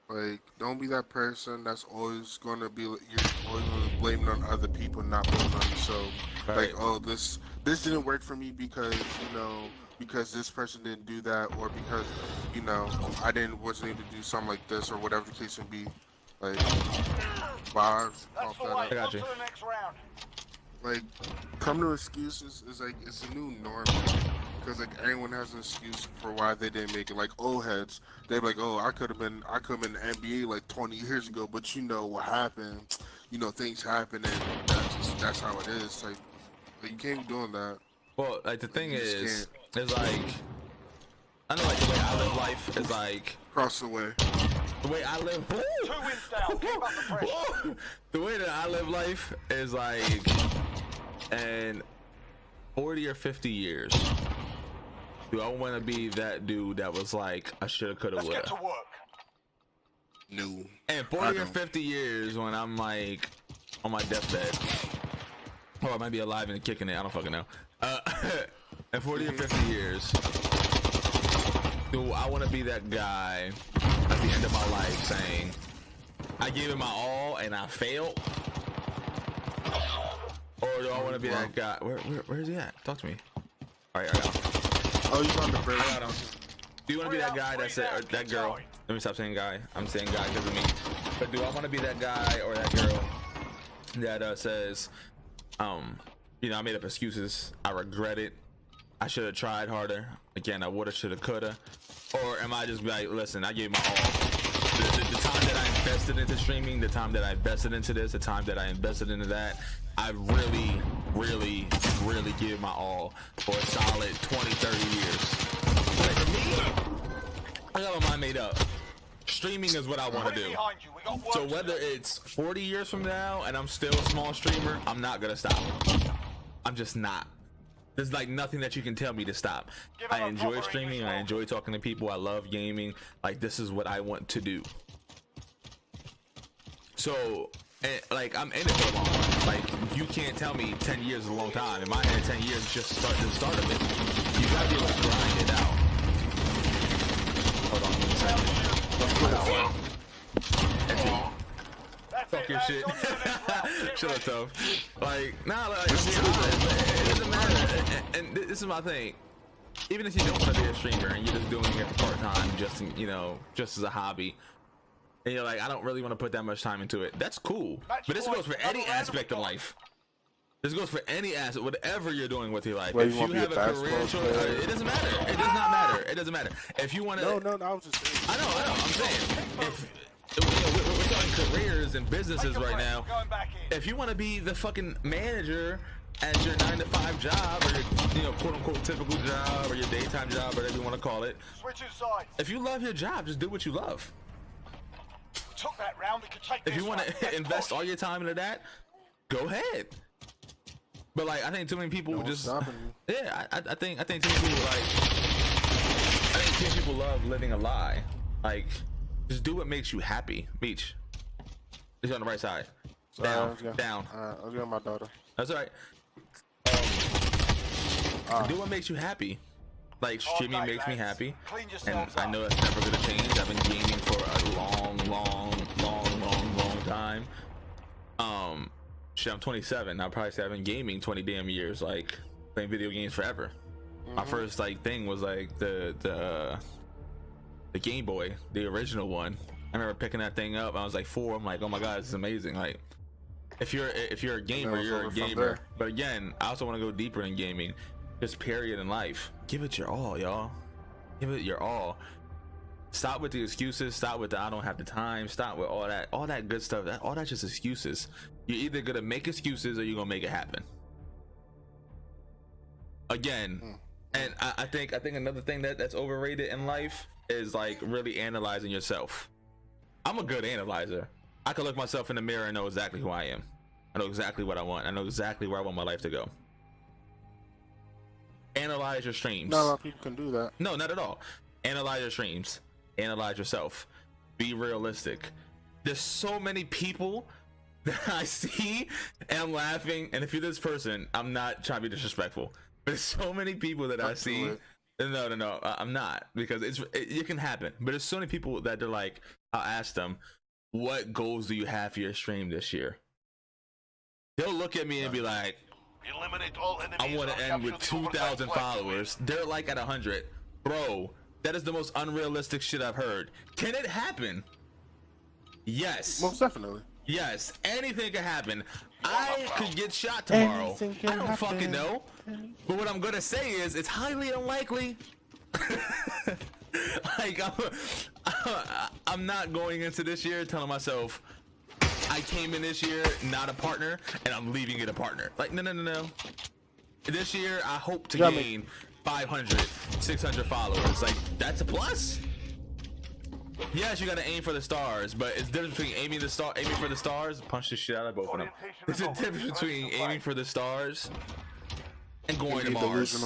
Like, don't be that person that's always gonna be, you're always gonna blame it on other people, not blame it on yourself. Right. Like, oh, this didn't work for me because, you know, because this person didn't do that, or because, you know, I wasn't able to do something like this, or whatever the case may be. Like, vibes, off that I got you. Like, come to excuses is like, it's a new norm. Because, like, everyone has an excuse for why they didn't make it. Like, old heads, they're like, oh, I could have been in the NBA like 20 years ago, but you know what happened. You know, things happen, and that's how it is. Like, you can't be doing that. Well, like, the thing is like, I know, like, the way I live life is like cross the way. The way I live, the way that I live life is like, in 40 or 50 years, do I want to be that dude that was like, I shoulda, coulda, woulda? Let's get to work. No. And 40 or 50 years, when I'm like on my deathbed, or I might be alive and kicking it, I don't fucking know. In 40 or 50 years, do I want to be that guy at the end of my life saying, I gave it my all and I failed? Or do I want to be that guy? Where is he at? Talk to me. All right, I got him. Oh, you're on the bridge. I got him. Do you want to be that guy that said, or that girl? Let me stop saying guy. I'm saying guy because of me. But do I want to be that guy or that girl that says, you know, I made up excuses. I regret it. I should have tried harder. Again, I woulda, shoulda, coulda. Or am I just like, listen, I gave my all. The time that I invested into streaming, the time that I invested into this, the time that I invested into that, I really, really, really give my all for a solid 20, 30 years. Like for me, I got my mind made up. Streaming is what I want to do. So whether it's 40 years from now and I'm still a small streamer, I'm not gonna stop. I'm just not. There's like nothing that you can tell me to stop. I enjoy streaming. I enjoy talking to people. I love gaming. Like this is what I want to do. So, like I'm in it for a long time. Like you can't tell me 10 years is a long time. In my head, 10 years is just the start of it. You gotta be able to grind it out. Hold on. Fuck your shit. Shut up, tough. Like, nah, like, it doesn't matter. And this is my thing. Even if you don't want to be a streamer and you're just doing it for part time, just you know, just as a hobby, and you're like, I don't really want to put that much time into it. That's cool. But this goes for any aspect of life. This goes for any aspect, whatever you're doing with your life. Well, if you have a career choice, it doesn't matter. It does not matter. It doesn't matter. If you want to, no, I was just saying. I know. I'm saying, if you know, we're talking careers and businesses right now. If you want to be the fucking manager at your 9-to-5 job, or your, you know, quote unquote typical job, or your daytime job, whatever you want to call it. If you love your job, just do what you love. If you want to invest all your time into that, go ahead. But like, I think too many people just, yeah, I think too many people I think too many people love living a lie. Like, just do what makes you happy. Beach. It's on the right side. Down. Down. I was getting my daughter. That's all right. Do what makes you happy. Like, streaming makes me happy, and I know that's never gonna change. I've been gaming for a long time. Shit, I'm 27. I'll probably say I've been gaming 20 damn years, like playing video games forever. My first like thing was like the Game Boy, the original one. I remember picking that thing up. I was like 4. I'm like, oh my god, this is amazing. Like, if you're a gamer, you're a gamer. But again, I also want to go deeper in gaming. Just period in life. Give it your all, y'all. Give it your all. Stop with the excuses. Stop with the I don't have the time. Stop with all that good stuff. All that's just excuses. You're either gonna make excuses or you're gonna make it happen. Again, and I think another thing that's overrated in life is like really analyzing yourself. I'm a good analyzer. I can look myself in the mirror and know exactly who I am. I know exactly what I want. I know exactly where I want my life to go. Analyze your streams. Not a lot of people can do that. No, not at all. Analyze your streams. Analyze yourself. Be realistic. There's so many people that I see and I'm laughing. And if you're this person, I'm not trying to be disrespectful. But there's so many people that I see. No, I'm not, because it can happen. But there's so many people that they're like, I'll ask them, what goals do you have for your stream this year? They'll look at me and be like, I want to end with 2,000 followers. They're like at 100. Bro, that is the most unrealistic shit I've heard. Can it happen? Yes. Most definitely. Yes, anything can happen. I could get shot tomorrow. I don't fucking know. But what I'm gonna say is, it's highly unlikely. Like, I'm not going into this year telling myself I came in this year not a partner and I'm leaving it a partner. Like, no. This year I hope to gain 500, 600 followers. Like, that's a plus. Yes, you gotta aim for the stars, but it's different between aiming for the stars. Punch the shit out of both of them. There's a difference between aiming for the stars and going to Mars.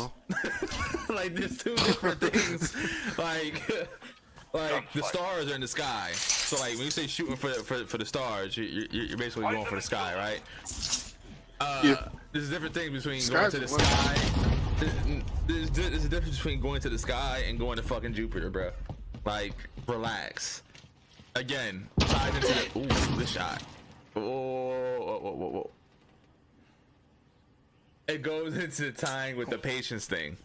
Like, there's two different things. Like the stars are in the sky. So like when you say shooting for the stars, you're basically going for the sky, right? There's a different thing between going to the sky. There's a difference between going to the sky and going to fucking Jupiter, bro. Like, relax. Again, dive into the this shot. Whoa. It goes into the tying with the patience thing.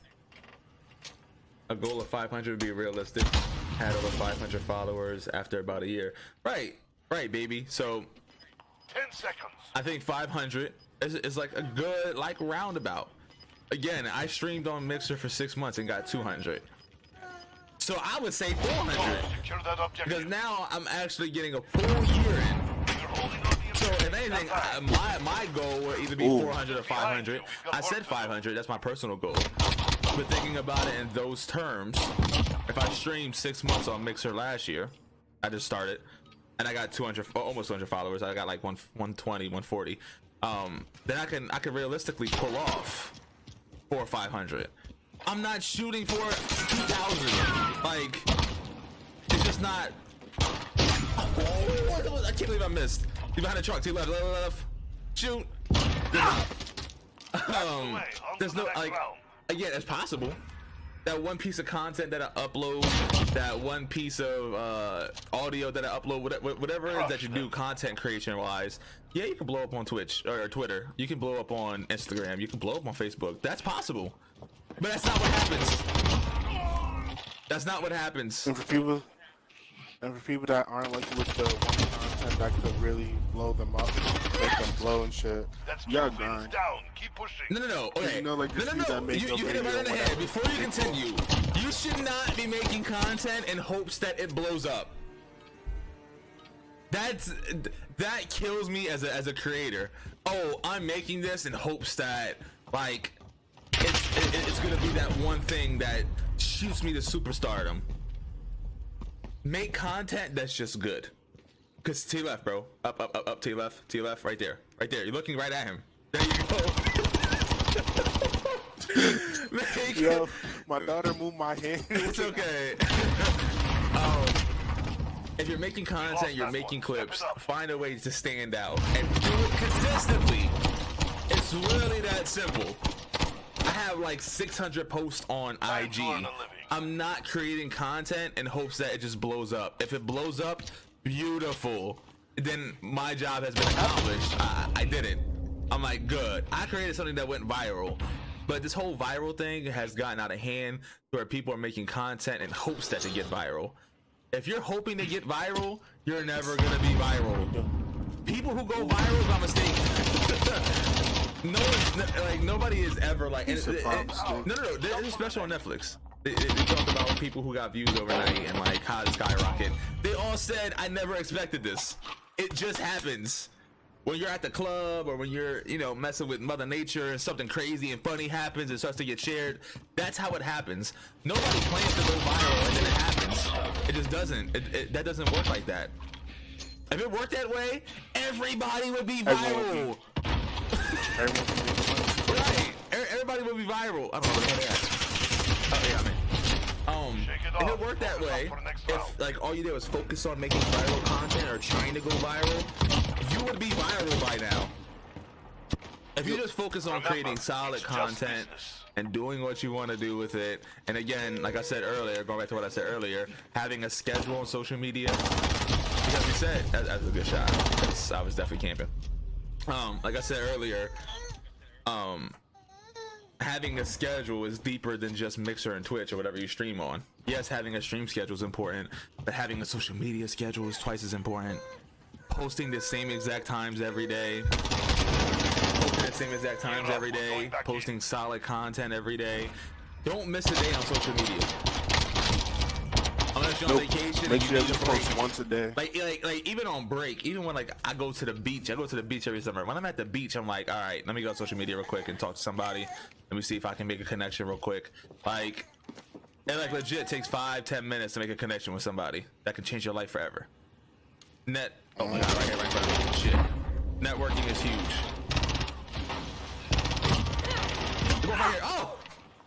A goal of 500 would be realistic. Had over 500 followers after about a year. Right, baby. So 10 seconds. I think 500 is like a good roundabout. Again, I streamed on Mixer for 6 months and got 200. So I would say 400, because now I'm actually getting a full year in. So if anything, my goal would either be 400 or 500. I said 500. That's my personal goal. But thinking about it in those terms, if I streamed 6 months on Mixer last year, I just started, and I got 200, almost 200 followers. I got like 120, 140. Then I can realistically pull off 400 or 500. I'm not shooting for 2,000. Like, it's just not. Oh, I can't believe I missed. He's behind the truck. To left, left. Shoot. There's no like. Again, it's possible. That one piece of content that I upload, that one piece of audio that I upload, whatever it is that you do content creation wise, yeah, you can blow up on Twitch or Twitter. You can blow up on Instagram. You can blow up on Facebook. That's possible. But that's not what happens. That's not what happens. And for people that aren't like with the one content that could really blow them up, make them blow and shit, you gotta grind. Keep pushing. No. Okay. You know, like No. You hit it right in the head. Before you continue, you should not be making content in hopes that it blows up. That kills me as a creator. Oh, I'm making this in hopes that like it's gonna be that one thing that shoots me to superstardom. Make content that's just good. Cause to your left, bro. Up to your left, right there. You're looking right at him. There you go. Yo, my daughter moved my hand. It's okay. If you're making content, you're making clips, find a way to stand out and do it consistently. It's really that simple. I have like 600 posts on IG. I'm not creating content in hopes that it just blows up. If it blows up, beautiful. Then my job has been accomplished. I did it. I'm like, good. I created something that went viral. But this whole viral thing has gotten out of hand where people are making content in hopes that they get viral. If you're hoping to get viral, you're never gonna be viral. People who go viral by mistake. Nobody is ever like. No. There's a special on Netflix. They talked about people who got views overnight and like how to skyrocket. They all said, "I never expected this. It just happens." When you're at the club or when you're, messing with Mother Nature and something crazy and funny happens and starts to get shared, that's how it happens. Nobody plans to go viral and then it happens. It just doesn't. That doesn't work like that. If it worked that way, everybody would be viral. Right. Everybody would be viral. I don't know where that. Oh yeah, man. If it worked that way, if like all you did was focus on making viral content or trying to go viral, you would be viral by now. If you just focus on creating solid content and doing what you want to do with it, and again, like I said earlier, going back to what I said earlier, having a schedule on social media, because you said that's a good shot. I was definitely camping. Like I said earlier, having a schedule is deeper than just Mixer and Twitch or whatever you stream on. Yes, having a stream schedule is important, but having a social media schedule is twice as important. Posting the same exact times every day. Posting solid content every day. Don't miss a day on social media. Unless you're on vacation. Make sure you post once a day. Like even on break, even when like I go to the beach every summer. When I'm at the beach, I'm like, all right, let me go on social media real quick and talk to somebody. Let me see if I can make a connection real quick. Like, it like legit takes 5-10 minutes to make a connection with somebody that can change your life forever. Oh my god, right here, right in front of me. Shit. Networking is huge. Right here. Oh!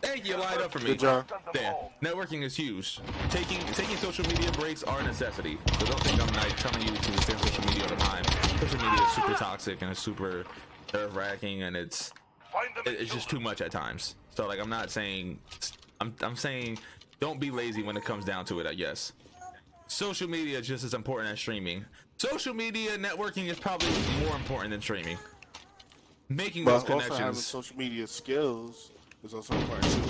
Thank you, lined up for me. Good job. There. Networking is huge. Taking social media breaks are a necessity. So don't think I'm like telling you to stay on social media all the time. Social media is super toxic and it's super nerve-wracking and it's just too much at times. So like I'm not saying I'm saying don't be lazy when it comes down to it, I guess. Social media is just as important as streaming. Social media networking is probably more important than streaming. Making those connections. Also having social media skills is also important too.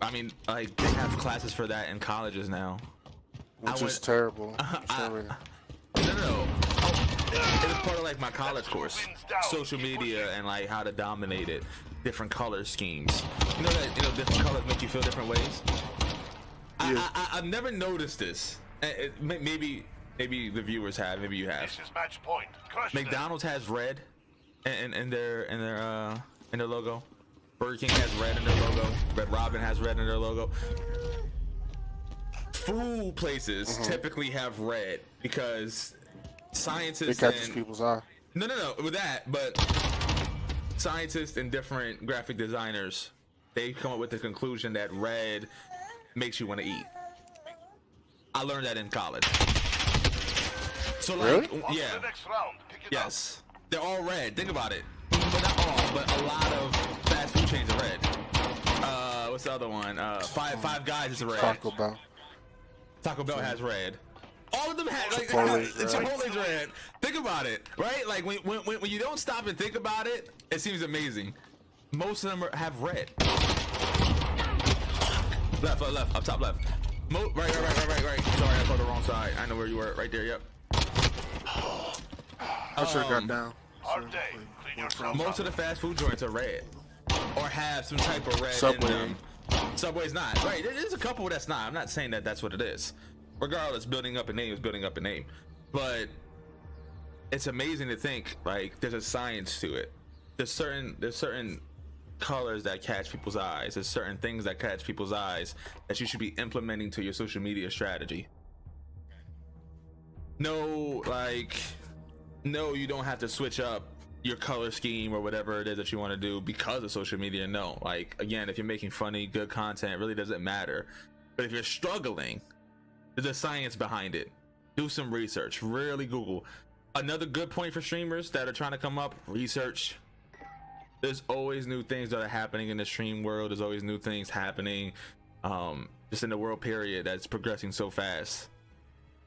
I mean, like they have classes for that in colleges now. Which is terrible. No. Oh, it was part of like my college course. Social media and like how to dominate it. Different color schemes. You know that different colors make you feel different ways. Yeah. I've never noticed this. Maybe the viewers have. Maybe you have. This is match point. McDonald's has red in their logo. Burger King has red in their logo. Red Robin has red in their logo. Food places typically have red because scientists It catches and people's eye. no with that, but scientists and different graphic designers, they come up with the conclusion that red makes you want to eat. I learned that in college. So like, Really? yeah, The next round. Pick it yes, they're all red. Think about it. But not all, but a lot of fast food chains are red. What's the other one? Five Guys is red. Taco Bell. Taco Bell has red. All of them have like Chipotle's red. Chipotle's red. Think about it, right? Like when you don't stop and think about it, it seems amazing. Most of them have red. Left, up top left. Right. Sorry, I called the wrong side. I know where you were. Right there. Yep. I should have got down. Hard day. Clean yourself Most up. of the fast food joints are red, or have some type of red Subway. in them. Subway's not. Right. There's a couple that's not. I'm not saying that that's what it is. Regardless, building up a name is building up a name. But it's amazing to think like there's a science to it. There's certain colors that catch people's eyes. There's certain things that catch people's eyes that you should be implementing to your social media strategy. No, you don't have to switch up your color scheme or whatever it is that you want to do because of social media. No, like again, if you're making funny, good content, it really doesn't matter. But if you're struggling, there's a science behind it. Do some research. Really Google. Another good point for streamers that are trying to come up: research. There's always new things that are happening in the stream world. There's always new things happening, just in the world period that's progressing so fast.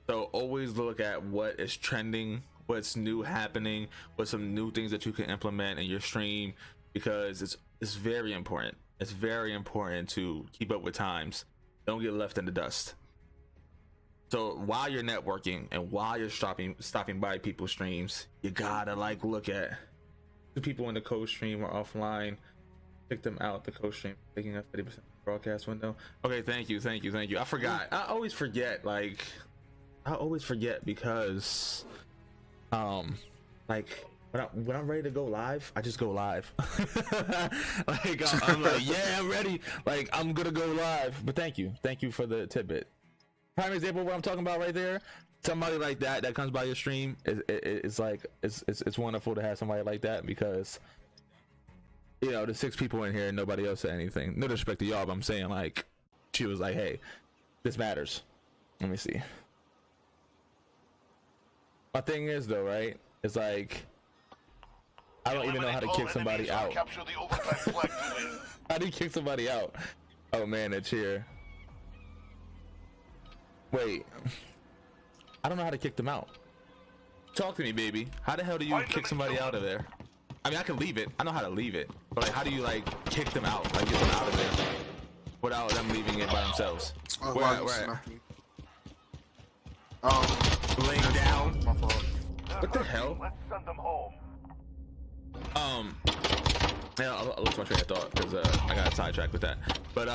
So always look at what is trending, what's new happening, what's some new things that you can implement in your stream, because it's very important. It's very important to keep up with times. Don't get left in the dust. So while you're networking and while you're stopping by people's streams, you gotta like look at the people in the co-stream or offline. Pick them out. The co-stream taking up 50% broadcast window. Okay, thank you. I forgot. I always forget because like when I'm ready to go live, I just go live. Like I'm like, yeah, I'm ready. Like I'm gonna go live. But thank you for the tidbit. Prime example of what I'm talking about right there. Somebody like that comes by your stream, it's like it's wonderful to have somebody like that, because you know there's 6 people in here and nobody else said anything. No disrespect to y'all, but I'm saying like she was like, hey, this matters. Let me see. My thing is though, right? It's like I don't even know how to kick somebody out. Capture the overtime flag to win. How do you kick somebody out? Oh man, that cheer. Wait. I don't know how to kick them out. Talk to me, baby. How the hell do you kick somebody out of there? I mean, I can leave it. I know how to leave it. But like, how do you like kick them out? Like get them out of there without them leaving it by themselves? Where at? Laying down. My fault. What the hell? Let's send them home. Yeah, I lost my train of thought because I got sidetracked with that. But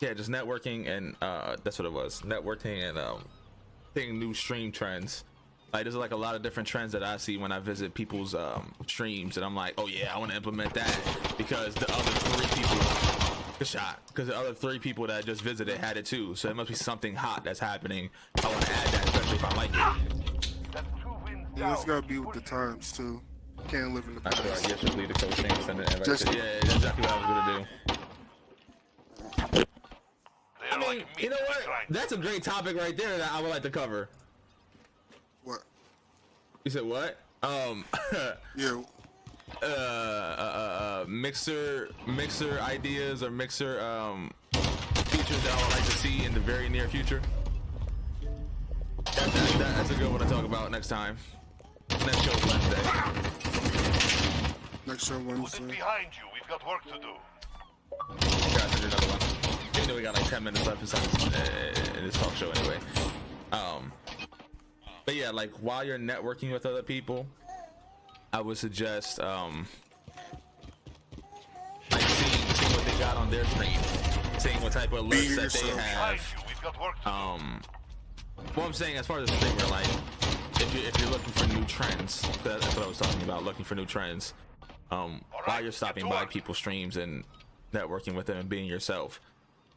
yeah, just networking and that's what it was. Networking and seeing new stream trends. Like there's like a lot of different trends that I see when I visit people's streams, and I'm like, oh yeah, I want to implement that because the other 3 people, good shot, because the other 3 people that I just visited had it too. So it must be something hot that's happening. I want to add that, especially if I like it. That's 2 wins Yeah, it's gotta be with the times too. Can't live in the I past. guess just leave the coaching and send it. Just- Yeah, that's exactly what I was gonna do. They're I mean, like meat you know to be what? grind. That's a great topic right there that I would like to cover. What? You said what? Yeah. Mixer ideas or mixer features that I would like to see in the very near future. That's a good one to talk about next time. Next show Wednesday. Next show Put it Wednesday. behind you. We've got work to do. Gotta do another one. Even though we got like 10 minutes left in this talk show anyway. But yeah, like while you're networking with other people, I would suggest like seeing what they got on their screen, seeing what type of lists that they Behind have. you. We've got work to do. What I'm saying as far as a streamer, like if you're looking for new trends, that's what I was talking about, looking for new trends. while you're stopping by people's streams and networking with them and being yourself.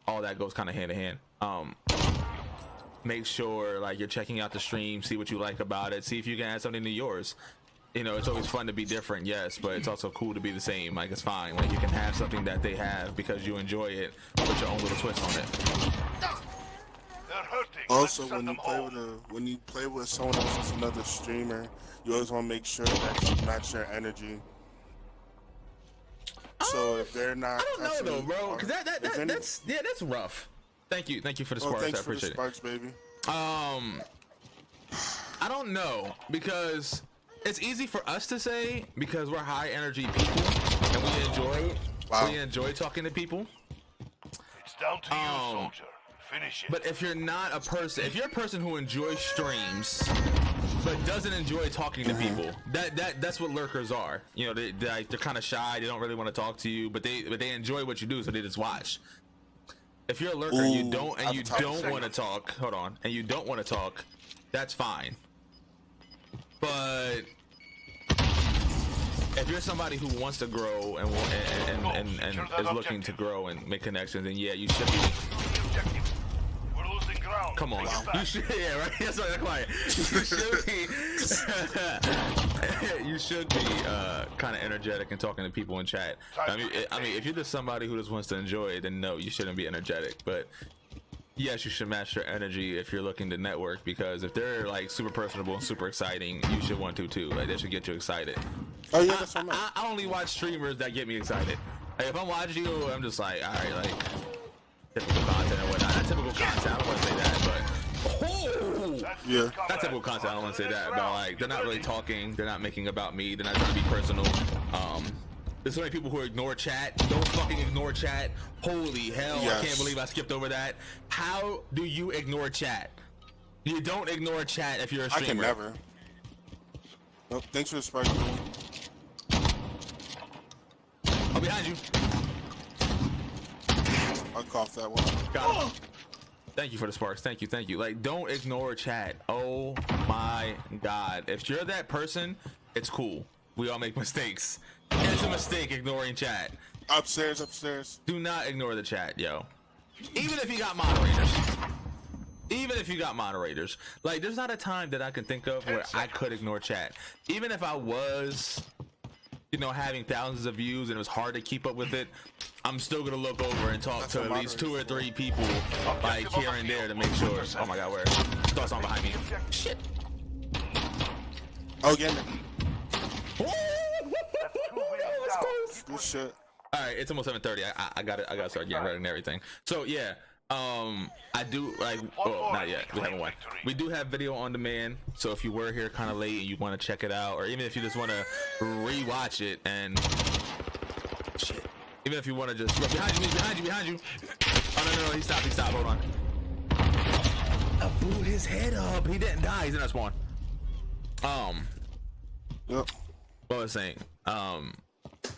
All that goes kind of hand in hand. Make sure like you're checking out the stream, see what you like about it, see if you can add something to yours. You know, it's always fun to be different, yes, but it's also cool to be the same. Like, it's fine. Like, you can have something that they have because you enjoy it, put your own little twist on it. Also, when you play with someone else that's another streamer, you always want to make sure that you match their energy. So if they're not, I don't know though, bro, because that's rough. Thank you for the sparks. I appreciate it. Sparks, baby. I don't know, because it's easy for us to say because we're high energy people and we enjoy talking to people. It's down to you, soldier. Finish it. But if you're not a person, if you're a person who enjoys streams but doesn't enjoy talking to people, that's what lurkers are. You know, they're kind of shy. They don't really want to talk to you, but they enjoy what you do, so they just watch. If you're a lurker, you don't want to talk. Hold on, and you don't want to talk. That's fine. But if you're somebody who wants to grow and is looking to grow and make connections, then yeah, you should be. Come on, you should, yeah, right. That's not quiet. You should be kind of energetic and talking to people in chat. I mean, if you're just somebody who just wants to enjoy it, then no, you shouldn't be energetic. But yes, you should match your energy if you're looking to network, because if they're like super personable and super exciting, you should want to too. Like, that should get you excited. Oh yeah, that's what I only watch streamers that get me excited. Like, if I'm watching you, I'm just like, all right, like typical content or whatnot. Not typical content. I don't want to say that, but yeah, not typical content. I don't want to say that, but like, they're not really talking. They're not making about me. They're not trying to be personal. There's so many people who ignore chat. Don't fucking ignore chat. Holy hell, yes. I can't believe I skipped over that. How do you ignore chat? You don't ignore chat if you're a streamer. I can never. Nope, thanks for the spark. I'm behind you. I'll cough that one. Got it. Thank you for the sparks. Thank you. Like, don't ignore chat. Oh my god. If you're that person, it's cool. We all make mistakes. It's a mistake ignoring chat. Upstairs. Do not ignore the chat, yo. Even if you got moderators. Like, there's not a time that I can think of where I could ignore chat. Even if I was, you know, having thousands of views and it was hard to keep up with it, I'm still gonna look over and talk to at least 2 or 3 people, like, here and there, to make sure. Oh my god, where? Thought something behind me. Shit. Oh, yeah. Good shit. All right, it's almost 7:30. I gotta start getting ready and everything. So yeah, I do like. Oh, not yet. We haven't won. We do have video on demand. So if you were here kind of late and you want to check it out, or even if you just want to rewatch it and shit, even if you want to just behind you. Oh no, he stopped. Hold on. I blew his head up. He didn't die. He's in that spawn. Yep. What was I saying?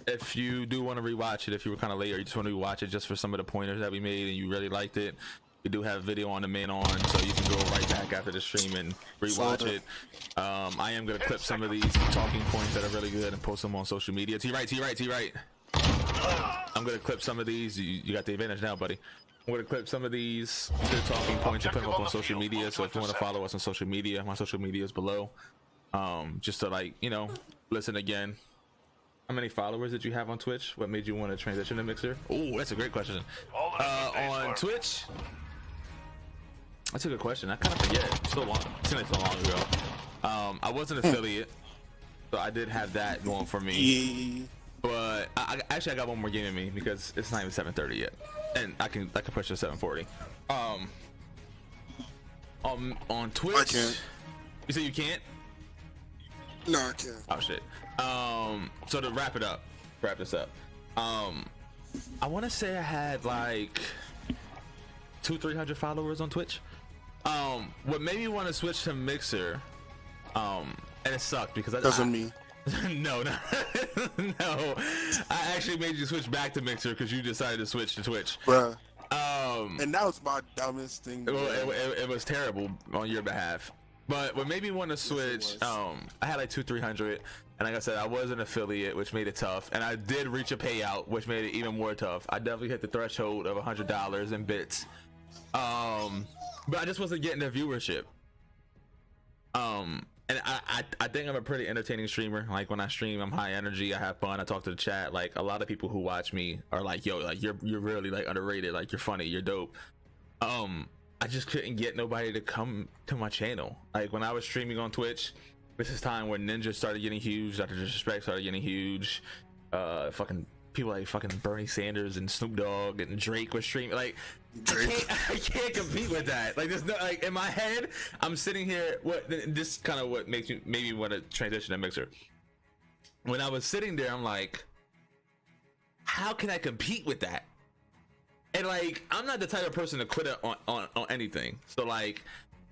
If you do want to rewatch it, if you were kind of late or you just want to rewatch it just for some of the pointers that we made and you really liked it, we do have video on demand on, so you can go right back after the stream and rewatch it. I am gonna clip some of these talking points that are really good and post them on social media. T right. I'm gonna clip some of these. You got the advantage now, buddy. I'm gonna clip some of these good talking points and put them up on social media. So if you want to follow us on social media, my social media is below. Just to, like, you know, listen again. How many followers did you have on Twitch? What made you want to transition to Mixer? Oh, that's a great question. On Twitch, that's a good question. I kind of forget. It's so long. It's so long ago. I was an affiliate, so I did have that going for me. But I actually got one more game in me because it's not even 7:30 yet, and I can push to 7:40. On Twitch, I can't. You say you can't? No, I can't. Oh shit. So to wrap this up, I want to say I had like 200-300 followers on Twitch. What made me want to switch to Mixer, and it sucked because me. No, I actually made you switch back to Mixer because you decided to switch to Twitch, bruh. And that was my dumbest thing. It was terrible on your behalf. But what made me want to switch, I had like 200-300, and like I said, I was an affiliate, which made it tough, and I did reach a payout, which made it even more tough. I definitely hit the threshold of $100 in bits, but I just wasn't getting the viewership. And I think I'm a pretty entertaining streamer. Like when I stream, I'm high energy, I have fun, I talk to the chat. Like a lot of people who watch me are like, yo, like you're really like underrated, like you're funny, you're dope. I just couldn't get nobody to come to my channel. Like when I was streaming on Twitch, this is time when Ninja started getting huge, Dr. Disrespect started getting huge, fucking people like fucking Bernie Sanders and Snoop Dogg and Drake was streaming. Like I can't compete with that. Like there's no, like in my head I'm sitting here, this kind of what makes me maybe want to transition to Mixer. When I was sitting there, I'm like, how can I compete with that? And like I'm not the type of person to quit on anything, so like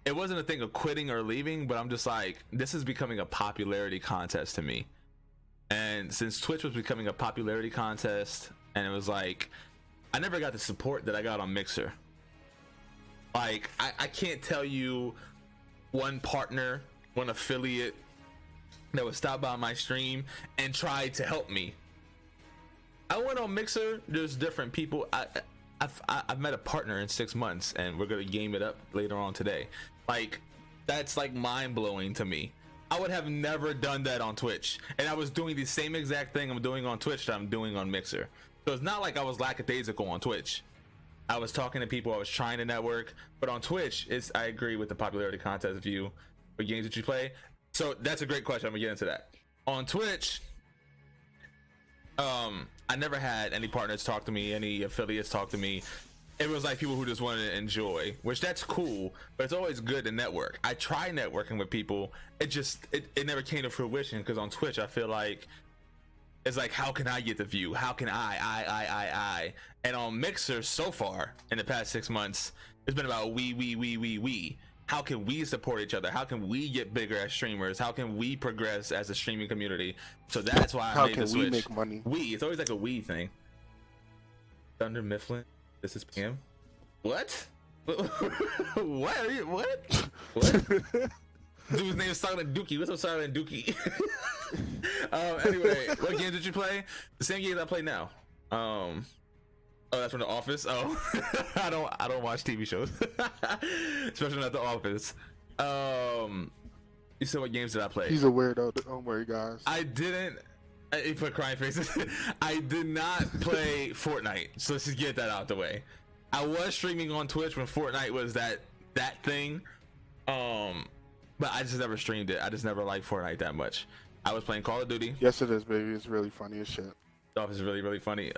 it wasn't a thing of quitting or leaving, but I'm just like, this is becoming a popularity contest to me. And since Twitch was becoming a popularity contest, and it was like I never got the support that I got on Mixer. Like I can't tell you one partner, one affiliate that would stop by my stream and try to help me. I went on Mixer, there's different people. I've met a partner in 6 months, and we're gonna game it up later on today. Like that's like mind-blowing to me. I would have never done that on Twitch, and I was doing the same exact thing I'm doing on Twitch that I'm doing on Mixer. So it's not like I was lackadaisical on Twitch. I was talking to people, I was trying to network, but on Twitch, I agree with the popularity contest view for games that you play. So that's a great question. I'm gonna get into that. On Twitch, I never had any partners talk to me, any affiliates talk to me. It was like people who just wanted to enjoy, which that's cool, but it's always good to network. I try networking with people. It never came to fruition because on Twitch, I feel like it's like, how can I get the view? How can I? And on Mixer so far in the past 6 months, it's been about we. How can we support each other? How can we get bigger as streamers? How can we progress as a streaming community? So that's why I made the switch. How can we make money? It's always like a we thing. Thunder Mifflin, this is Pam. What? What are you? What? Dude's name is Silent Dookie. What's up, Silent Dookie? Anyway, what games did you play? The same games I play now. Oh, that's from The Office. Oh, I don't watch TV shows, especially not The Office. You said what games did I play? He's a weirdo. Don't worry, guys. I didn't. He put crying faces. I did not play Fortnite, so let's just get that out the way. I was streaming on Twitch when Fortnite was that thing, but I just never streamed it. I just never liked Fortnite that much. I was playing Call of Duty. Yes, it is, baby. It's really funny as shit. The Office is really funny.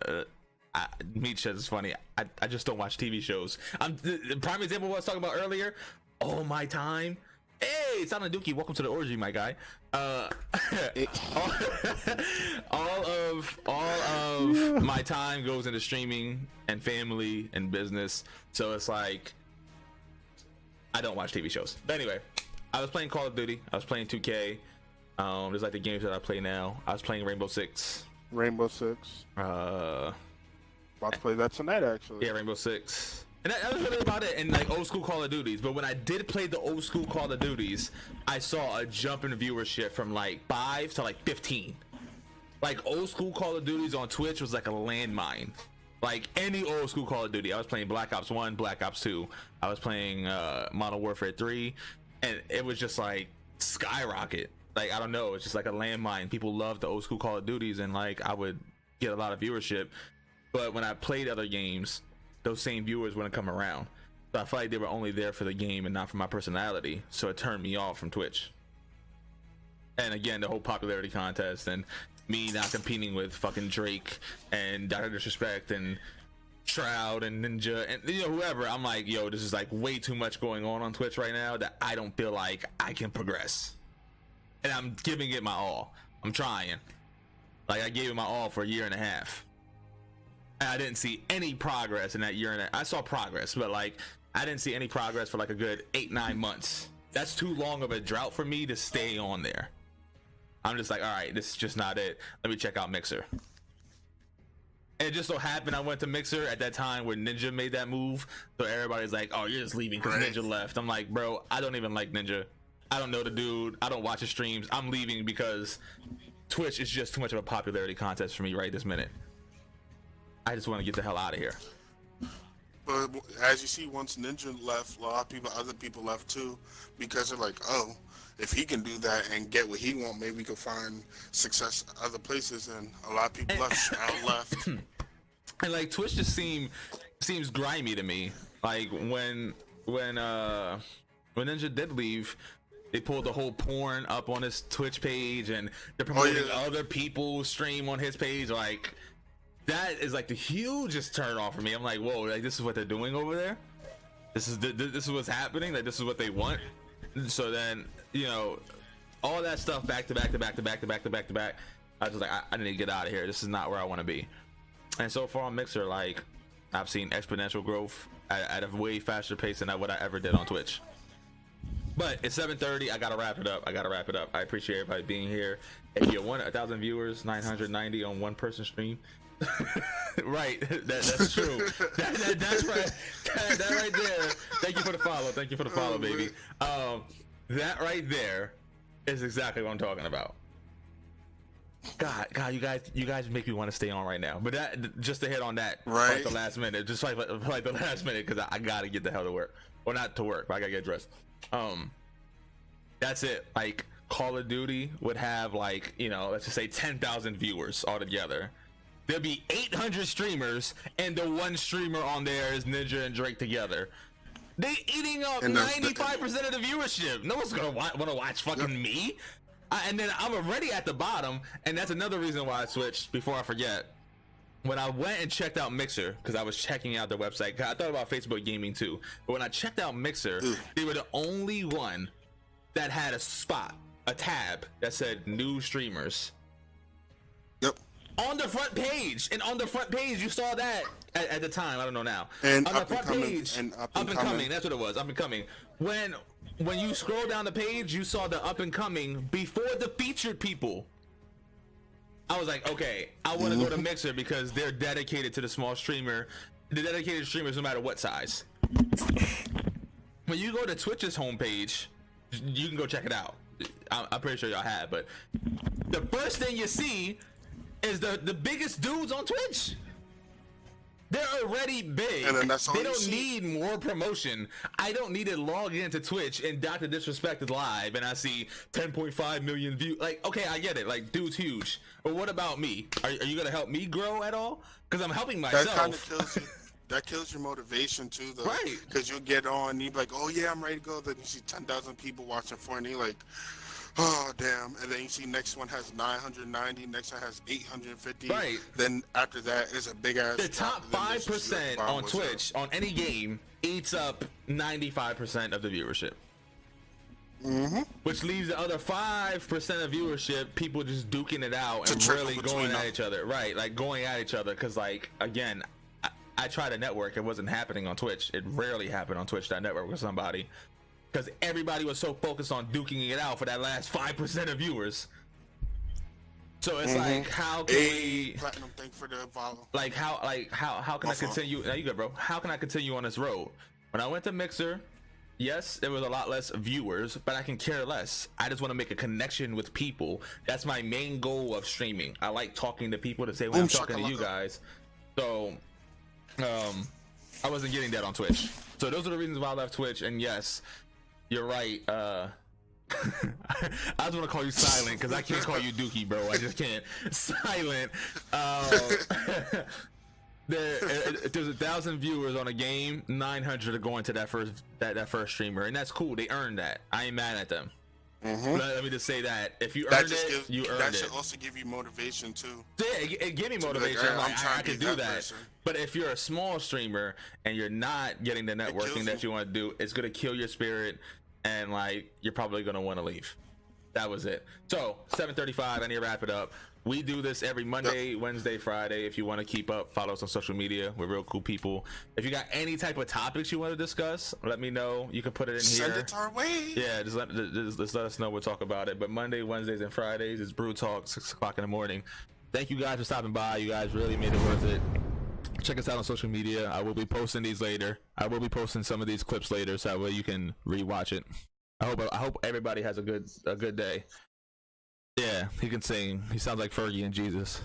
Meat shit is funny. I just don't watch TV shows. The prime example of what I was talking about earlier. All My Time. Hey, Silent Dookie, welcome to the orgy, my guy. all of my time goes into streaming and family and business, so it's like I don't watch TV shows. But anyway, I was playing Call of Duty. I was playing 2K. There's like the games that I play now. I was playing Rainbow Six. About to play that tonight, actually. Yeah, Rainbow Six. And that was really about it in like old school Call of Duties. But when I did play the old school Call of Duties, I saw a jump in viewership from like 5 to like 15. Like old school Call of Duties on Twitch was like a landmine. Like any old school Call of Duty. I was playing Black Ops 1, Black Ops 2. I was playing Modern Warfare 3. And it was just like skyrocket. Like, I don't know. It's just like a landmine. People love the old school Call of Duties. And like I would get a lot of viewership. But when I played other games, those same viewers wouldn't come around. So I felt like they were only there for the game and not for my personality. So it turned me off from Twitch. And again, the whole popularity contest and me not competing with fucking Drake and Dr. Disrespect and Shroud and Ninja and whoever. I'm like, yo, this is like way too much going on Twitch right now that I don't feel like I can progress. And I'm giving it my all. I'm trying. Like I gave it my all for a year and a half. I didn't see any progress in that year and I saw progress, but like I didn't see any progress for like a good 8-9 months. That's too long of a drought for me to stay on there. I'm just like, all right, this is just not it. Let me check out Mixer. And it just so happened I went to Mixer at that time where Ninja made that move. So everybody's like, oh, you're just leaving because Ninja left. I'm like, bro, I don't even like Ninja. I don't know the dude. I don't watch his streams. I'm leaving because Twitch is just too much of a popularity contest for me right this minute. I just want to get the hell out of here. But as you see, once Ninja left, a lot of people, other people left too, because they're like, oh, if he can do that and get what he want, maybe we could find success other places. And a lot of people left. Shroud left. And like Twitch just seems grimy to me. Like when Ninja did leave, they pulled the whole porn up on his Twitch page, and they're promoting other people stream on his page. Like, that is like the hugest turn off for me. I'm like, whoa, like this is what they're doing over there. This is what's happening. Like, this is what they want. So then, you know, all that stuff back to back. I was just like, I need to get out of here. This is not where I want to be. And so far on Mixer, like, I've seen exponential growth at a way faster pace than what I ever did on Twitch. But it's 7:30. I gotta wrap it up. I appreciate everybody being here. If you want 1,000 viewers, 990 on one person stream. Right, that's true. That's right. That right there. Thank you for the follow. Baby. That right there is exactly what I'm talking about. God, you guys make me want to stay on right now. But that, just to hit on that, right, like the last minute, just like the last minute, because I gotta get the hell to work. Well, not to work, but I gotta get dressed. That's it. Like, Call of Duty would have, like, you know, let's just say 10,000 viewers altogether. There'll be 800 streamers, and the one streamer on there is Ninja and Drake together. They eating up 95% of the viewership. No one's gonna want to watch fucking me. And then I'm already at the bottom, and that's another reason why I switched. Before I forget, when I went and checked out Mixer, because I was checking out their website, 'cause I thought about Facebook Gaming too, but when I checked out Mixer, they were the only one that had a tab that said new streamers. Yep. On the front page, and on the front page, you saw that at the time. I don't know now. And on the front page, up and coming. That's what it was. Up and coming. When you scroll down the page, you saw the up and coming before the featured people. I was like, okay, I want to go to Mixer because they're dedicated to the small streamer. They're dedicated streamers no matter what size. When you go to Twitch's homepage, you can go check it out. I'm pretty sure y'all have, but the first thing you see is the biggest dudes on Twitch. They're already big. And then that's all they don't need more promotion. I don't need to log into Twitch and Dr. Disrespect is live and I see 10.5 million views. Like, okay, I get it. Like, dude's huge. But what about me? Are you gonna help me grow at all? Because I'm helping myself. That kind of kills you. That kills your motivation too, though. Right. Because you'll get on and you'll be like, oh yeah, I'm ready to go. Then you see 10,000 people watching for it, and you're like, oh damn. And then you see next one has 990, next one has 850. Right. Then after that is a big ass. The top 5% on Twitch on any game eats up 95% of the viewership. Which leaves the other 5% of viewership, people just duking it out and really going at each other. Right, like going at each other. Because, like, again, I tried a network. It wasn't happening on Twitch. It rarely happened on Twitch, that network with somebody. Because everybody was so focused on duking it out for that last 5% of viewers. So it's like, how can we platinum thing for the follow? Like how can I continue? Now you good, bro. How can I continue on this road? When I went to Mixer, yes, there was a lot less viewers, but I can care less. I just want to make a connection with people. That's my main goal of streaming. I like talking to people to say when I'm talking to you guys. So I wasn't getting that on Twitch. So those are the reasons why I left Twitch. And yes, you're right. I just want to call you Silent because I can't call you Dookie, bro. I just can't. Silent. If there's 1,000 viewers on a game, 900 are going to that first streamer, and that's cool. They earned that. I ain't mad at them. Let me just say that if you earned it, you earned it. That should also give you motivation too. Yeah, it give me motivation. I can do that. But if you're a small streamer and you're not getting the networking that you want to do, it's gonna kill your spirit, and like you're probably gonna want to leave. That was it. So 7:35. I need to wrap it up. We do this every Monday, Wednesday, Friday. If you want to keep up, follow us on social media. We're real cool people. If you got any type of topics you want to discuss, let me know. You can put it in here. Send it our way. Yeah, just let us know. We'll talk about it. But Monday, Wednesdays, and Fridays is Brew Talk, 6 o'clock in the morning. Thank you guys for stopping by. You guys really made it worth it. Check us out on social media. I will be posting these later. I will be posting some of these clips later, so that way you can rewatch it. I hope everybody has a good day. Yeah, he can sing. He sounds like Fergie and Jesus.